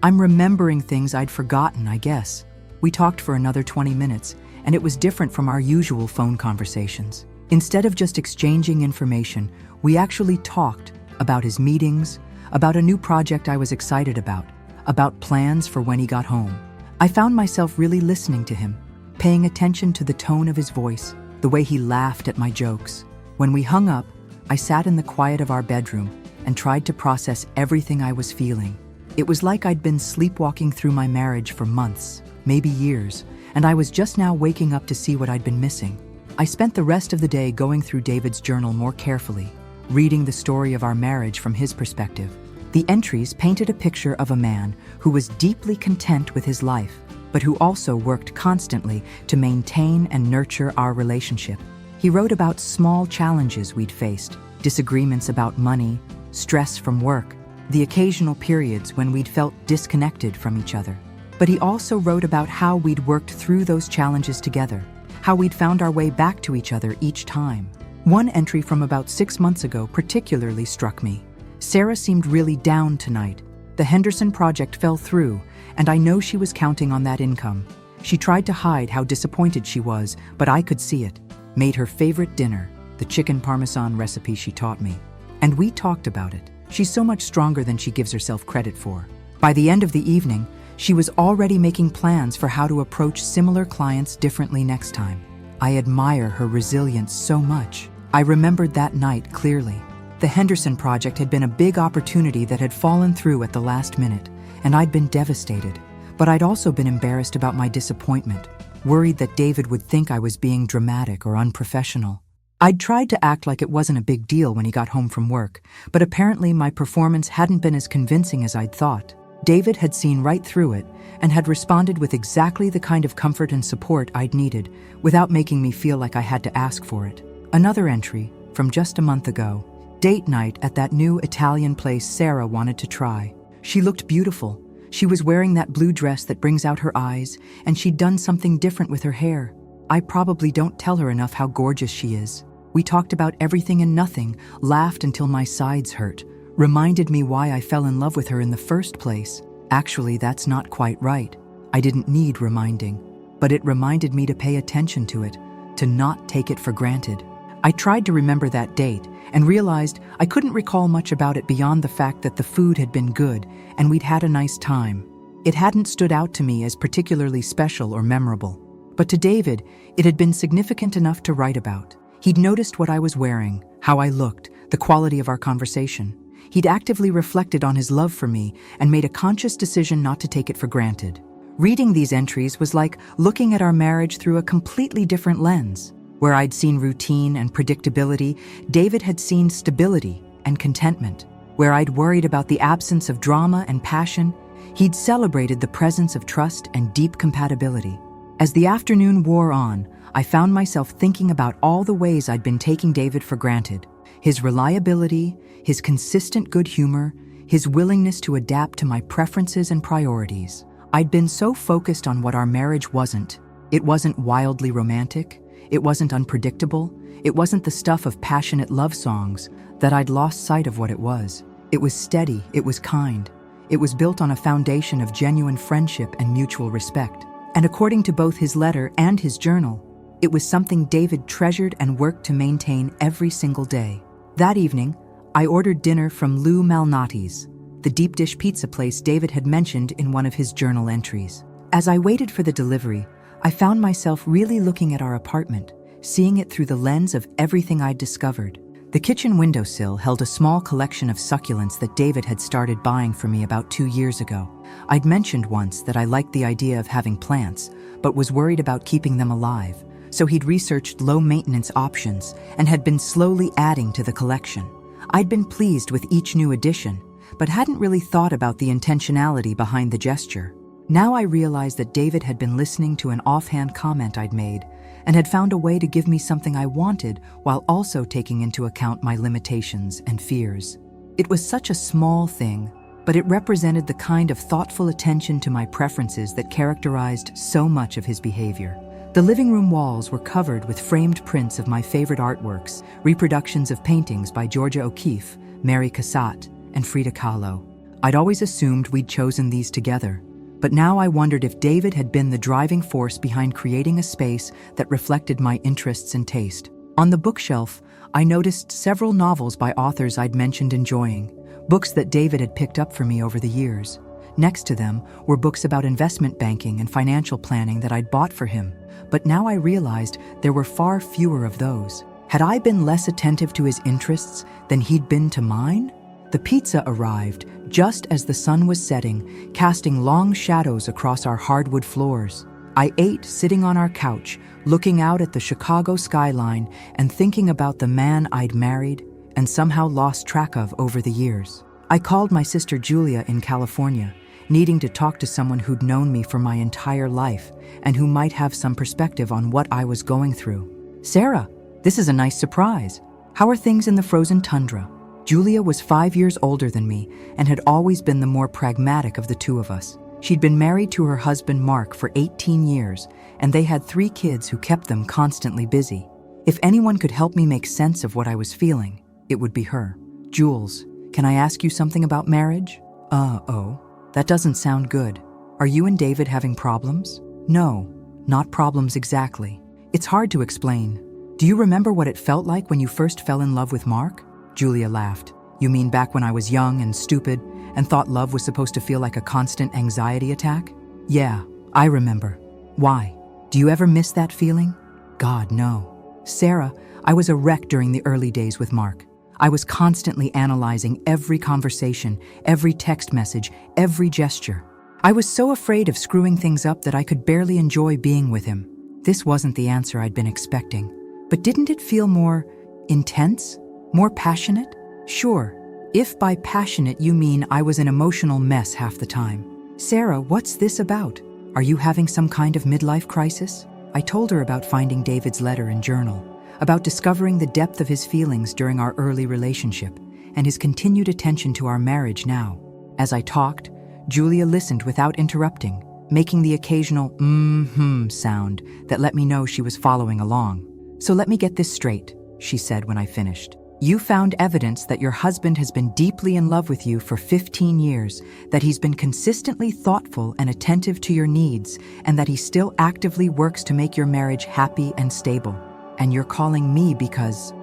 I'm remembering things I'd forgotten, I guess. We talked for another 20 minutes, and it was different from our usual phone conversations. Instead of just exchanging information, we actually talked about his meetings, about a new project I was excited about plans for when he got home. I found myself really listening to him, paying attention to the tone of his voice, the way he laughed at my jokes. When we hung up, I sat in the quiet of our bedroom and tried to process everything I was feeling. It was like I'd been sleepwalking through my marriage for months, maybe years, and I was just now waking up to see what I'd been missing. I spent the rest of the day going through David's journal more carefully, reading the story of our marriage from his perspective. The entries painted a picture of a man who was deeply content with his life, but who also worked constantly to maintain and nurture our relationship. He wrote about small challenges we'd faced, disagreements about money, stress from work, the occasional periods when we'd felt disconnected from each other. But he also wrote about how we'd worked through those challenges together, how we'd found our way back to each other each time. One entry from about 6 months ago particularly struck me. Sarah seemed really down tonight. The Henderson project fell through, and I know she was counting on that income. She tried to hide how disappointed she was, but I could see it. Made her favorite dinner, the chicken parmesan recipe she taught me. And we talked about it. She's so much stronger than she gives herself credit for. By the end of the evening, she was already making plans for how to approach similar clients differently next time. I admire her resilience so much. I remembered that night clearly. The Henderson project had been a big opportunity that had fallen through at the last minute, and I'd been devastated. But I'd also been embarrassed about my disappointment, worried that David would think I was being dramatic or unprofessional. I'd tried to act like it wasn't a big deal when he got home from work, but apparently my performance hadn't been as convincing as I'd thought. David had seen right through it and had responded with exactly the kind of comfort and support I'd needed, without making me feel like I had to ask for it. Another entry, from just a month ago. Date night at that new Italian place Sarah wanted to try. She looked beautiful. She was wearing that blue dress that brings out her eyes, and she'd done something different with her hair. I probably don't tell her enough how gorgeous she is. We talked about everything and nothing, laughed until my sides hurt, reminded me why I fell in love with her in the first place. Actually, that's not quite right. I didn't need reminding, but it reminded me to pay attention to it, to not take it for granted. I tried to remember that date and realized I couldn't recall much about it beyond the fact that the food had been good and we'd had a nice time. It hadn't stood out to me as particularly special or memorable. But to David, it had been significant enough to write about. He'd noticed what I was wearing, how I looked, the quality of our conversation. He'd actively reflected on his love for me and made a conscious decision not to take it for granted. Reading these entries was like looking at our marriage through a completely different lens. Where I'd seen routine and predictability, David had seen stability and contentment. Where I'd worried about the absence of drama and passion, he'd celebrated the presence of trust and deep compatibility. As the afternoon wore on, I found myself thinking about all the ways I'd been taking David for granted. His reliability, his consistent good humor, his willingness to adapt to my preferences and priorities. I'd been so focused on what our marriage wasn't. It wasn't wildly romantic. It wasn't unpredictable. It wasn't the stuff of passionate love songs, that I'd lost sight of what it was. It was steady. It was kind. It was built on a foundation of genuine friendship and mutual respect. And according to both his letter and his journal, it was something David treasured and worked to maintain every single day. That evening, I ordered dinner from Lou Malnati's, the deep dish pizza place David had mentioned in one of his journal entries. As I waited for the delivery, I found myself really looking at our apartment, seeing it through the lens of everything I'd discovered. The kitchen windowsill held a small collection of succulents that David had started buying for me about 2 years ago. I'd mentioned once that I liked the idea of having plants, but was worried about keeping them alive. So he'd researched low-maintenance options and had been slowly adding to the collection. I'd been pleased with each new addition, but hadn't really thought about the intentionality behind the gesture. Now I realized that David had been listening to an offhand comment I'd made and had found a way to give me something I wanted while also taking into account my limitations and fears. It was such a small thing, but it represented the kind of thoughtful attention to my preferences that characterized so much of his behavior. The living room walls were covered with framed prints of my favorite artworks, reproductions of paintings by Georgia O'Keeffe, Mary Cassatt, and Frida Kahlo. I'd always assumed we'd chosen these together, but now I wondered if David had been the driving force behind creating a space that reflected my interests and taste. On the bookshelf, I noticed several novels by authors I'd mentioned enjoying, books that David had picked up for me over the years. Next to them were books about investment banking and financial planning that I'd bought for him, but now I realized there were far fewer of those. Had I been less attentive to his interests than he'd been to mine? The pizza arrived just as the sun was setting, casting long shadows across our hardwood floors. I ate sitting on our couch, looking out at the Chicago skyline and thinking about the man I'd married and somehow lost track of over the years. I called my sister Julia in California, needing to talk to someone who'd known me for my entire life and who might have some perspective on what I was going through. "Sarah, this is a nice surprise. How are things in the frozen tundra?" Julia was 5 years older than me and had always been the more pragmatic of the two of us. She'd been married to her husband Mark for 18 years, and they had 3 kids who kept them constantly busy. If anyone could help me make sense of what I was feeling, it would be her. "Jules, can I ask you something about marriage?" Oh, that doesn't sound good. Are you and David having problems?" "No, not problems exactly. It's hard to explain. Do you remember what it felt like when you first fell in love with Mark?" Julia laughed. "You mean back when I was young and stupid and thought love was supposed to feel like a constant anxiety attack?" "Yeah, I remember. Why? Do you ever miss that feeling?" "God, no. Sarah, I was a wreck during the early days with Mark. I was constantly analyzing every conversation, every text message, every gesture. I was so afraid of screwing things up that I could barely enjoy being with him." This wasn't the answer I'd been expecting. But didn't it feel more intense? More passionate? Sure, if by passionate you mean I was an emotional mess half the time. "Sarah, what's this about? Are you having some kind of midlife crisis?" I told her about finding David's letter and journal, about discovering the depth of his feelings during our early relationship, and his continued attention to our marriage now. As I talked, Julia listened without interrupting, making the occasional mm-hmm sound that let me know she was following along. "So let me get this straight," she said when I finished. "You found evidence that your husband has been deeply in love with you for 15 years, that he's been consistently thoughtful and attentive to your needs, and that he still actively works to make your marriage happy and stable. And you're calling me because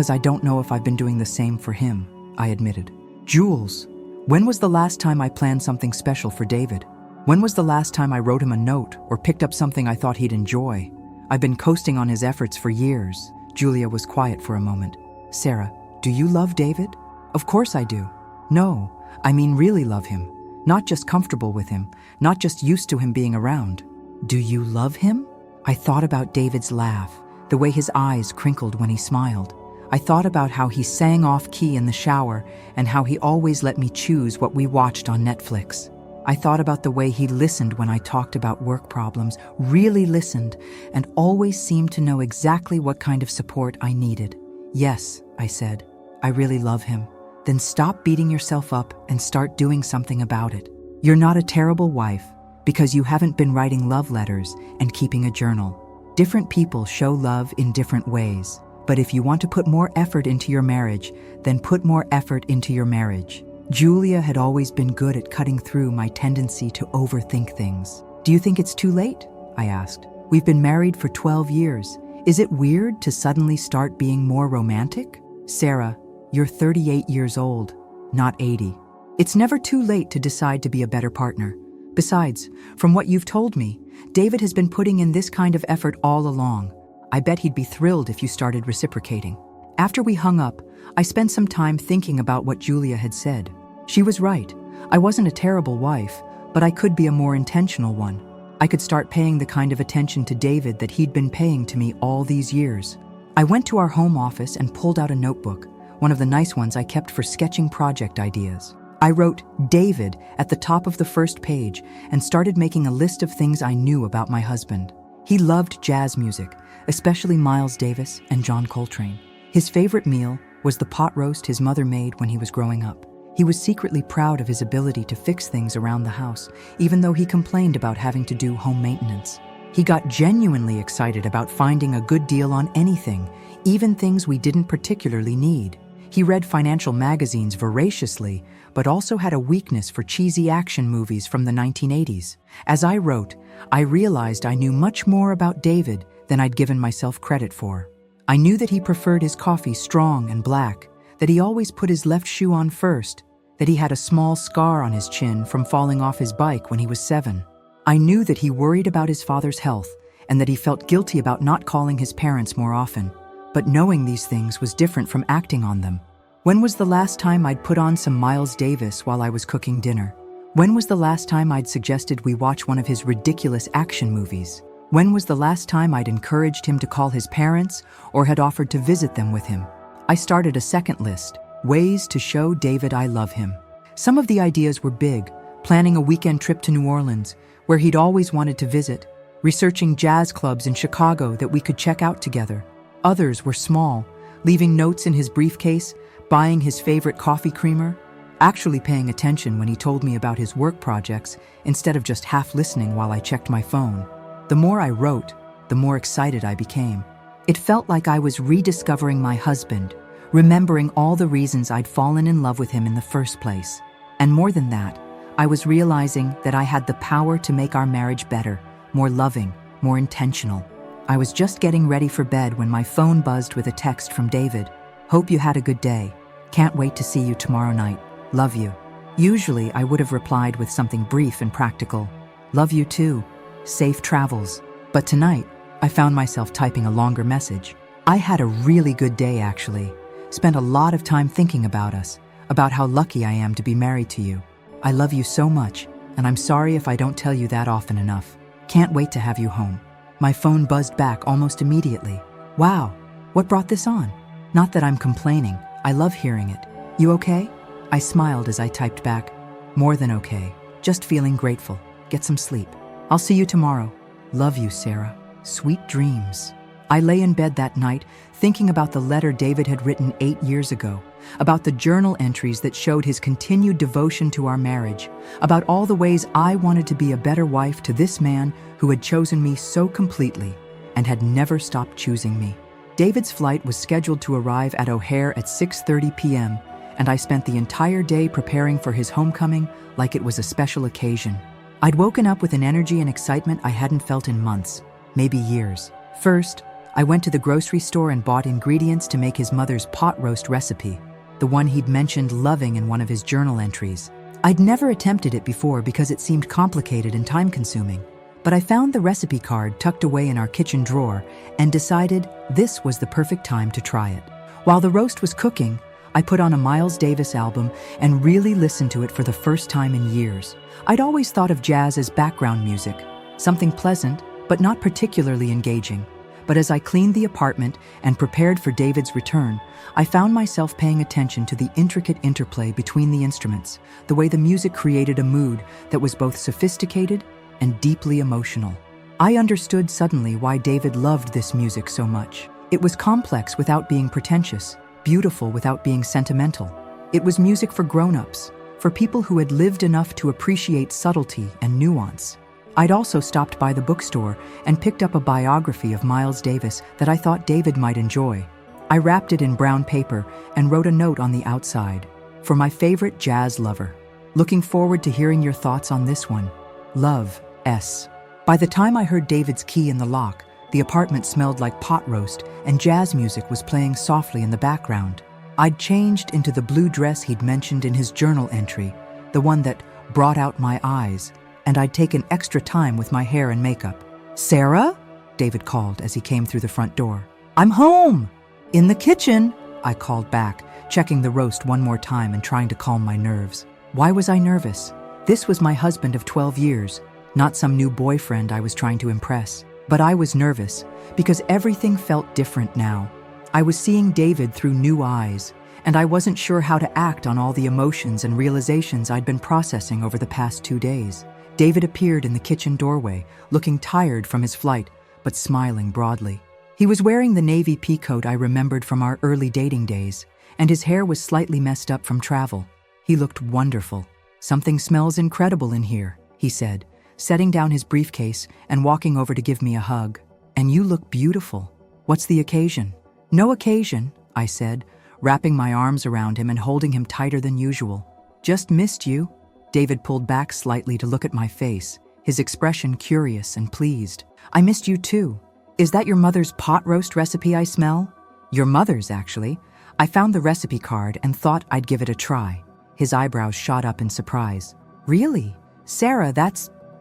I don't know if I've been doing the same for him," I admitted. "Jules, when was the last time I planned something special for David? When was the last time I wrote him a note or picked up something I thought he'd enjoy? I've been coasting on his efforts for years." Julia was quiet for a moment. "Sarah, do you love David?" "Of course I do. No, I mean really love him. Not just comfortable with him, not just used to him being around." "Do you love him?" I thought about David's laugh, the way his eyes crinkled when he smiled. I thought about how he sang off-key in the shower and how he always let me choose what we watched on Netflix. I thought about the way he listened when I talked about work problems, really listened, and always seemed to know exactly what kind of support I needed. "Yes," I said, "I really love him." "Then stop beating yourself up and start doing something about it. You're not a terrible wife because you haven't been writing love letters and keeping a journal. Different people show love in different ways. But if you want to put more effort into your marriage, then put more effort into your marriage." Julia had always been good at cutting through my tendency to overthink things. "Do you think it's too late?" I asked. "We've been married for 12 years. Is it weird to suddenly start being more romantic?" "Sarah, you're 38 years old, not 80. It's never too late to decide to be a better partner. Besides, from what you've told me, David has been putting in this kind of effort all along. I bet he'd be thrilled if you started reciprocating." After we hung up, I spent some time thinking about what Julia had said. She was right. I wasn't a terrible wife, but I could be a more intentional one. I could start paying the kind of attention to David that he'd been paying to me all these years. I went to our home office and pulled out a notebook, one of the nice ones I kept for sketching project ideas. I wrote David at the top of the first page and started making a list of things I knew about my husband. He loved jazz music, especially Miles Davis and John Coltrane. His favorite meal was the pot roast his mother made when he was growing up. He was secretly proud of his ability to fix things around the house, even though he complained about having to do home maintenance. He got genuinely excited about finding a good deal on anything, even things we didn't particularly need. He read financial magazines voraciously, but also had a weakness for cheesy action movies from the 1980s. As I wrote, I realized I knew much more about David than I'd given myself credit for. I knew that he preferred his coffee strong and black, that he always put his left shoe on first, that he had a small scar on his chin from falling off his bike when he was 7. I knew that he worried about his father's health and that he felt guilty about not calling his parents more often. But knowing these things was different from acting on them. When was the last time I'd put on some Miles Davis while I was cooking dinner? When was the last time I'd suggested we watch one of his ridiculous action movies? When was the last time I'd encouraged him to call his parents or had offered to visit them with him? I started a second list, ways to show David I love him. Some of the ideas were big, planning a weekend trip to New Orleans, where he'd always wanted to visit, researching jazz clubs in Chicago that we could check out together. Others were small, leaving notes in his briefcase, buying his favorite coffee creamer, actually paying attention when he told me about his work projects instead of just half listening while I checked my phone. The more I wrote, the more excited I became. It felt like I was rediscovering my husband, remembering all the reasons I'd fallen in love with him in the first place. And more than that, I was realizing that I had the power to make our marriage better, more loving, more intentional. I was just getting ready for bed when my phone buzzed with a text from David. Hope you had a good day. Can't wait to see you tomorrow night. Love you. Usually I would have replied with something brief and practical. Love you too. Safe travels. But tonight, I found myself typing a longer message. I had a really good day actually. Spent a lot of time thinking about us, about how lucky I am to be married to you. I love you so much, and I'm sorry if I don't tell you that often enough. Can't wait to have you home. My phone buzzed back almost immediately. Wow, what brought this on? Not that I'm complaining. I love hearing it. You okay? I smiled as I typed back. More than okay. Just feeling grateful. Get some sleep. I'll see you tomorrow. Love you, Sarah. Sweet dreams. I lay in bed that night, thinking about the letter David had written 8 years ago, about the journal entries that showed his continued devotion to our marriage, about all the ways I wanted to be a better wife to this man who had chosen me so completely and had never stopped choosing me. David's flight was scheduled to arrive at O'Hare at 6:30 p.m., and I spent the entire day preparing for his homecoming like it was a special occasion. I'd woken up with an energy and excitement I hadn't felt in months, maybe years. First, I went to the grocery store and bought ingredients to make his mother's pot roast recipe, the one he'd mentioned loving in one of his journal entries. I'd never attempted it before because it seemed complicated and time-consuming, but I found the recipe card tucked away in our kitchen drawer and decided this was the perfect time to try it. While the roast was cooking, I put on a Miles Davis album and really listened to it for the first time in years. I'd always thought of jazz as background music, something pleasant, but not particularly engaging. But as I cleaned the apartment and prepared for David's return, I found myself paying attention to the intricate interplay between the instruments, the way the music created a mood that was both sophisticated and deeply emotional. I understood suddenly why David loved this music so much. It was complex without being pretentious, beautiful without being sentimental. It was music for grown-ups, for people who had lived enough to appreciate subtlety and nuance. I'd also stopped by the bookstore and picked up a biography of Miles Davis that I thought David might enjoy. I wrapped it in brown paper and wrote a note on the outside. For my favorite jazz lover. Looking forward to hearing your thoughts on this one. Love, S. By the time I heard David's key in the lock, the apartment smelled like pot roast and jazz music was playing softly in the background. I'd changed into the blue dress he'd mentioned in his journal entry, the one that brought out my eyes, and I'd taken extra time with my hair and makeup. Sarah? David called as he came through the front door. I'm home! In the kitchen, I called back, checking the roast one more time and trying to calm my nerves. Why was I nervous? This was my husband of 12 years, not some new boyfriend I was trying to impress. But I was nervous because everything felt different now. I was seeing David through new eyes, and I wasn't sure how to act on all the emotions and realizations I'd been processing over the past 2 days. David appeared in the kitchen doorway, looking tired from his flight, but smiling broadly. He was wearing the navy peacoat I remembered from our early dating days, and his hair was slightly messed up from travel. He looked wonderful. "Something smells incredible in here," he said, setting down his briefcase and walking over to give me a hug. "And you look beautiful. What's the occasion?" "No occasion," I said, wrapping my arms around him and holding him tighter than usual. "Just missed you." David pulled back slightly to look at my face, his expression curious and pleased. "I missed you too. Is that your mother's pot roast recipe I smell?" "Your mother's, actually. I found the recipe card and thought I'd give it a try." His eyebrows shot up in surprise. "Really? Sarah,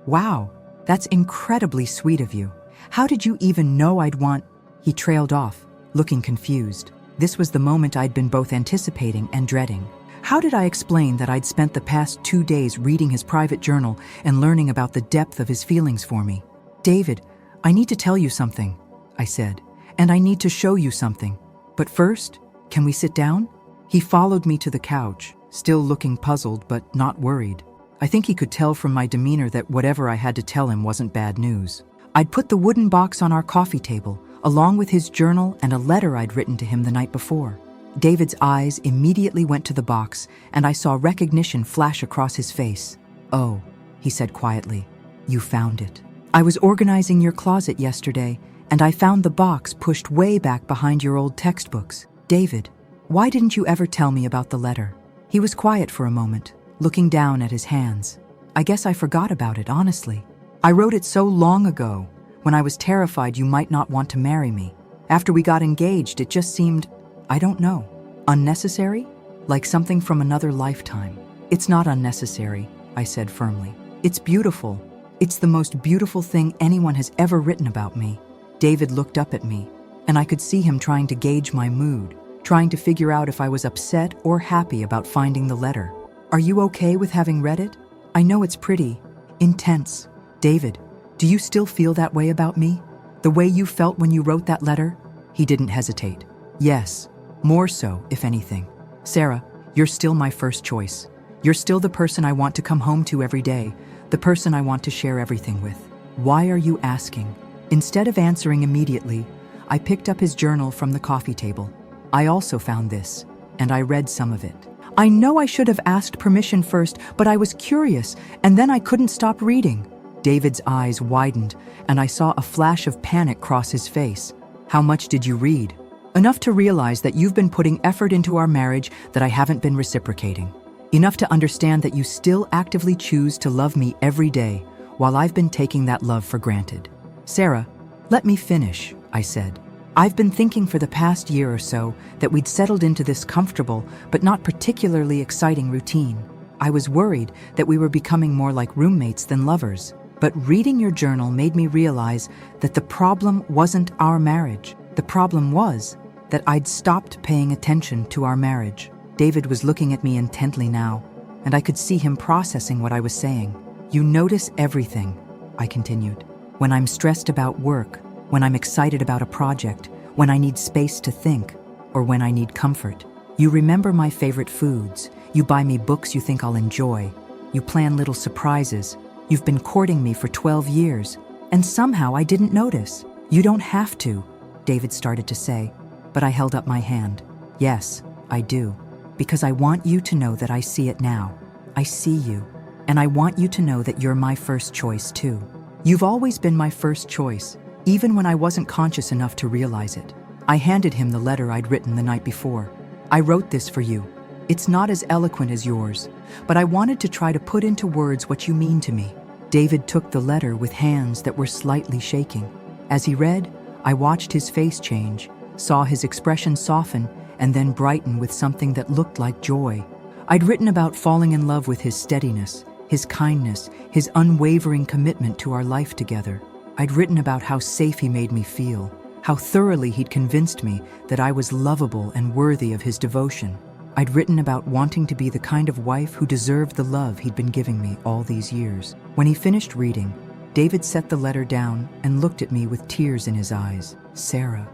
wow, that's incredibly sweet of you. How did you even know I'd want—" He trailed off, looking confused. This was the moment I'd been both anticipating and dreading. How did I explain that I'd spent the past 2 days reading his private journal and learning about the depth of his feelings for me? "David, I need to tell you something," I said, "and I need to show you something. But first, can we sit down?" He followed me to the couch, still looking puzzled but not worried. I think he could tell from my demeanor that whatever I had to tell him wasn't bad news. I'd put the wooden box on our coffee table, along with his journal and a letter I'd written to him the night before. David's eyes immediately went to the box, and I saw recognition flash across his face. "Oh," he said quietly, "you found it. I was organizing your closet yesterday, and I found the box pushed way back behind your old textbooks. David, why didn't you ever tell me about the letter?" He was quiet for a moment, looking down at his hands. "I guess I forgot about it, honestly. I wrote it so long ago, when I was terrified you might not want to marry me. After we got engaged, it just seemed, I don't know, unnecessary? Like something from another lifetime." "It's not unnecessary," I said firmly. "It's beautiful. It's the most beautiful thing anyone has ever written about me." David looked up at me, and I could see him trying to gauge my mood, trying to figure out if I was upset or happy about finding the letter. "Are you okay with having read it? I know it's pretty intense." "David, do you still feel that way about me? The way you felt when you wrote that letter?" He didn't hesitate. "Yes, more so, if anything. Sarah, you're still my first choice. You're still the person I want to come home to every day, the person I want to share everything with." "Why are you asking?" Instead of answering immediately, I picked up his journal from the coffee table. I also found this, and I read some of it. I know I should have asked permission first, but I was curious, and then I couldn't stop reading. David's eyes widened, and I saw a flash of panic cross his face. "How much did you read?" "Enough to realize that you've been putting effort into our marriage that I haven't been reciprocating. Enough to understand that you still actively choose to love me every day, while I've been taking that love for granted." "Sarah, let me finish," I said. "I've been thinking for the past year or so that we'd settled into this comfortable but not particularly exciting routine. I was worried that we were becoming more like roommates than lovers. But reading your journal made me realize that the problem wasn't our marriage. The problem was that I'd stopped paying attention to our marriage." David was looking at me intently now, and I could see him processing what I was saying. "You notice everything," I continued. "When I'm stressed about work, when I'm excited about a project, when I need space to think, or when I need comfort. You remember my favorite foods. You buy me books you think I'll enjoy. You plan little surprises. You've been courting me for 12 years, and somehow I didn't notice." "You don't have to," David started to say, but I held up my hand. "Yes, I do, because I want you to know that I see it now. I see you, and I want you to know that you're my first choice too. You've always been my first choice, even when I wasn't conscious enough to realize it." I handed him the letter I'd written the night before. "I wrote this for you. It's not as eloquent as yours, but I wanted to try to put into words what you mean to me." David took the letter with hands that were slightly shaking. As he read, I watched his face change, saw his expression soften, and then brighten with something that looked like joy. I'd written about falling in love with his steadiness, his kindness, his unwavering commitment to our life together. I'd written about how safe he made me feel, how thoroughly he'd convinced me that I was lovable and worthy of his devotion. I'd written about wanting to be the kind of wife who deserved the love he'd been giving me all these years. When he finished reading, David set the letter down and looked at me with tears in his eyes. "Sarah,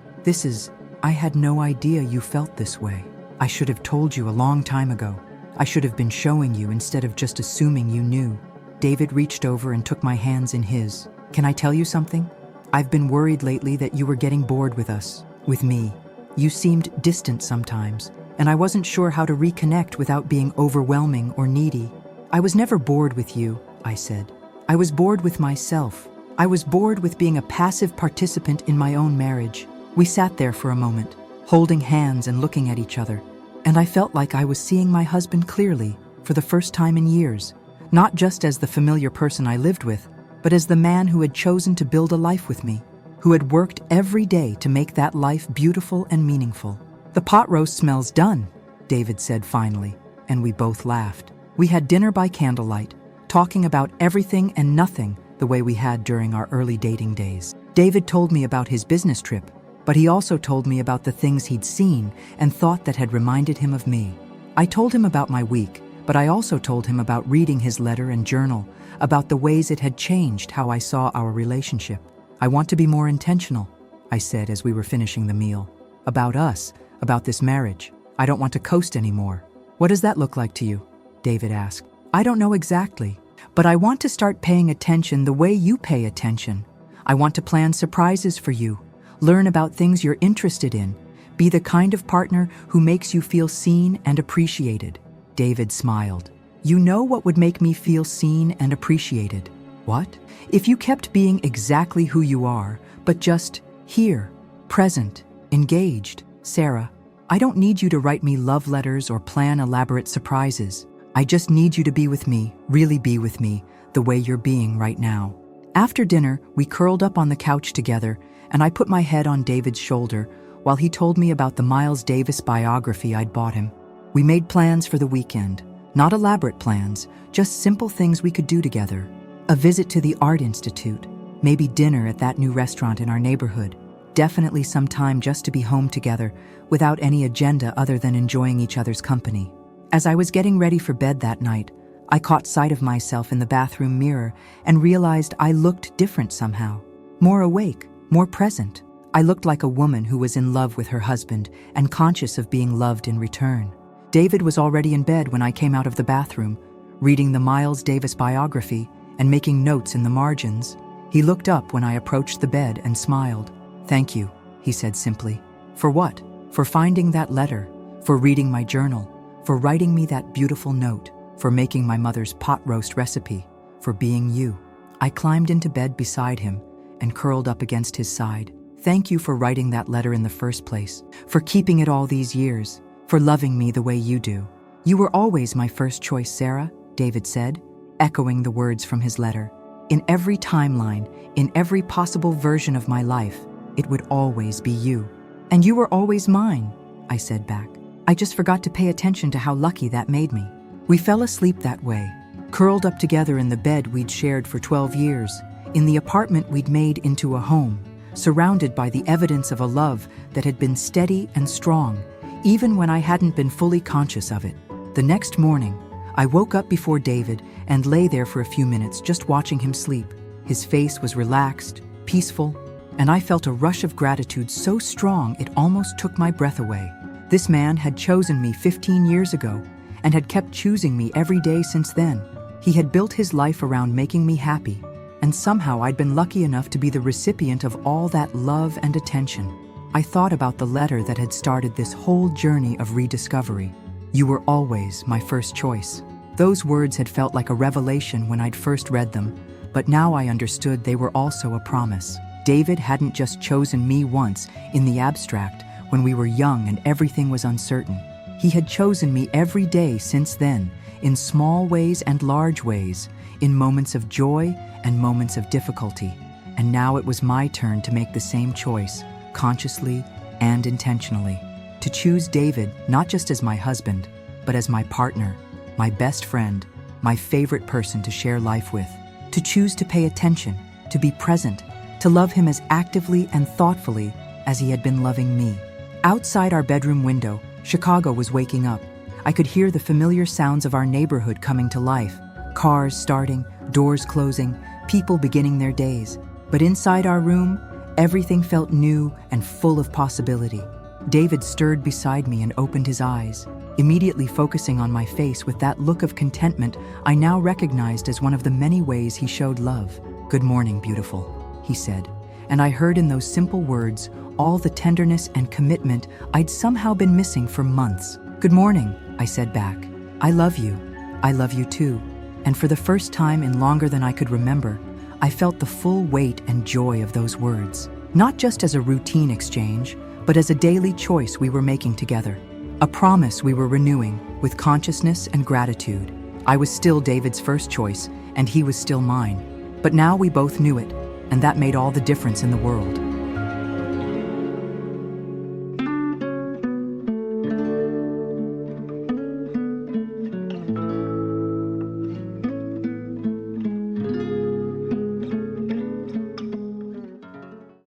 I had no idea you felt this way." I should have told you a long time ago. I should have been showing you instead of just assuming you knew. David reached over and took my hands in his. Can I tell you something? I've been worried lately that you were getting bored with us, with me. You seemed distant sometimes, and I wasn't sure how to reconnect without being overwhelming or needy. I was never bored with you, I said. I was bored with myself. I was bored with being a passive participant in my own marriage. We sat there for a moment, holding hands and looking at each other, and I felt like I was seeing my husband clearly, for the first time in years, not just as the familiar person I lived with, but as the man who had chosen to build a life with me, who had worked every day to make that life beautiful and meaningful. The pot roast smells done, David said finally, and we both laughed. We had dinner by candlelight, talking about everything and nothing the way we had during our early dating days. David told me about his business trip, but he also told me about the things he'd seen and thought that had reminded him of me. I told him about my week, but I also told him about reading his letter and journal, about the ways it had changed how I saw our relationship. I want to be more intentional, I said as we were finishing the meal. About us, about this marriage. I don't want to coast anymore. What does that look like to you? David asked. I don't know exactly, but I want to start paying attention the way you pay attention. I want to plan surprises for you, learn about things you're interested in, be the kind of partner who makes you feel seen and appreciated. David smiled. You know what would make me feel seen and appreciated? What? If you kept being exactly who you are, but just here, present, engaged. Sarah, I don't need you to write me love letters or plan elaborate surprises. I just need you to be with me, really be with me, the way you're being right now. After dinner, we curled up on the couch together, and I put my head on David's shoulder while he told me about the Miles Davis biography I'd bought him. We made plans for the weekend. Not elaborate plans, just simple things we could do together. A visit to the Art Institute, maybe dinner at that new restaurant in our neighborhood. Definitely some time just to be home together, without any agenda other than enjoying each other's company. As I was getting ready for bed that night, I caught sight of myself in the bathroom mirror and realized I looked different somehow. More awake, more present. I looked like a woman who was in love with her husband and conscious of being loved in return. David was already in bed when I came out of the bathroom, reading the Miles Davis biography and making notes in the margins. He looked up when I approached the bed and smiled. Thank you, he said simply. For what? For finding that letter, for reading my journal, for writing me that beautiful note, for making my mother's pot roast recipe, for being you. I climbed into bed beside him and curled up against his side. Thank you for writing that letter in the first place, for keeping it all these years, for loving me the way you do. You were always my first choice, Sarah, David said, echoing the words from his letter. In every timeline, in every possible version of my life, it would always be you. And you were always mine, I said back. I just forgot to pay attention to how lucky that made me. We fell asleep that way, curled up together in the bed we'd shared for 12 years, in the apartment we'd made into a home, surrounded by the evidence of a love that had been steady and strong, even when I hadn't been fully conscious of it. The next morning, I woke up before David and lay there for a few minutes just watching him sleep. His face was relaxed, peaceful, and I felt a rush of gratitude so strong it almost took my breath away. This man had chosen me 15 years ago and had kept choosing me every day since then. He had built his life around making me happy, and somehow I'd been lucky enough to be the recipient of all that love and attention. I thought about the letter that had started this whole journey of rediscovery. You were always my first choice. Those words had felt like a revelation when I'd first read them, but now I understood they were also a promise. David hadn't just chosen me once, in the abstract, when we were young and everything was uncertain. He had chosen me every day since then, in small ways and large ways, in moments of joy and moments of difficulty. And now it was my turn to make the same choice, consciously and intentionally. To choose David not just as my husband, but as my partner, my best friend, my favorite person to share life with. To choose to pay attention, to be present, to love him as actively and thoughtfully as he had been loving me. Outside our bedroom window, Chicago was waking up. I could hear the familiar sounds of our neighborhood coming to life. Cars starting, doors closing, people beginning their days. But inside our room, everything felt new and full of possibility. David stirred beside me and opened his eyes, immediately focusing on my face with that look of contentment I now recognized as one of the many ways he showed love. "Good morning, beautiful," he said, and I heard in those simple words all the tenderness and commitment I'd somehow been missing for months. "Good morning," I said back. "I love you. I love you too." And for the first time in longer than I could remember, I felt the full weight and joy of those words, not just as a routine exchange, but as a daily choice we were making together. A promise we were renewing with consciousness and gratitude. I was still David's first choice, and he was still mine. But now we both knew it, and that made all the difference in the world.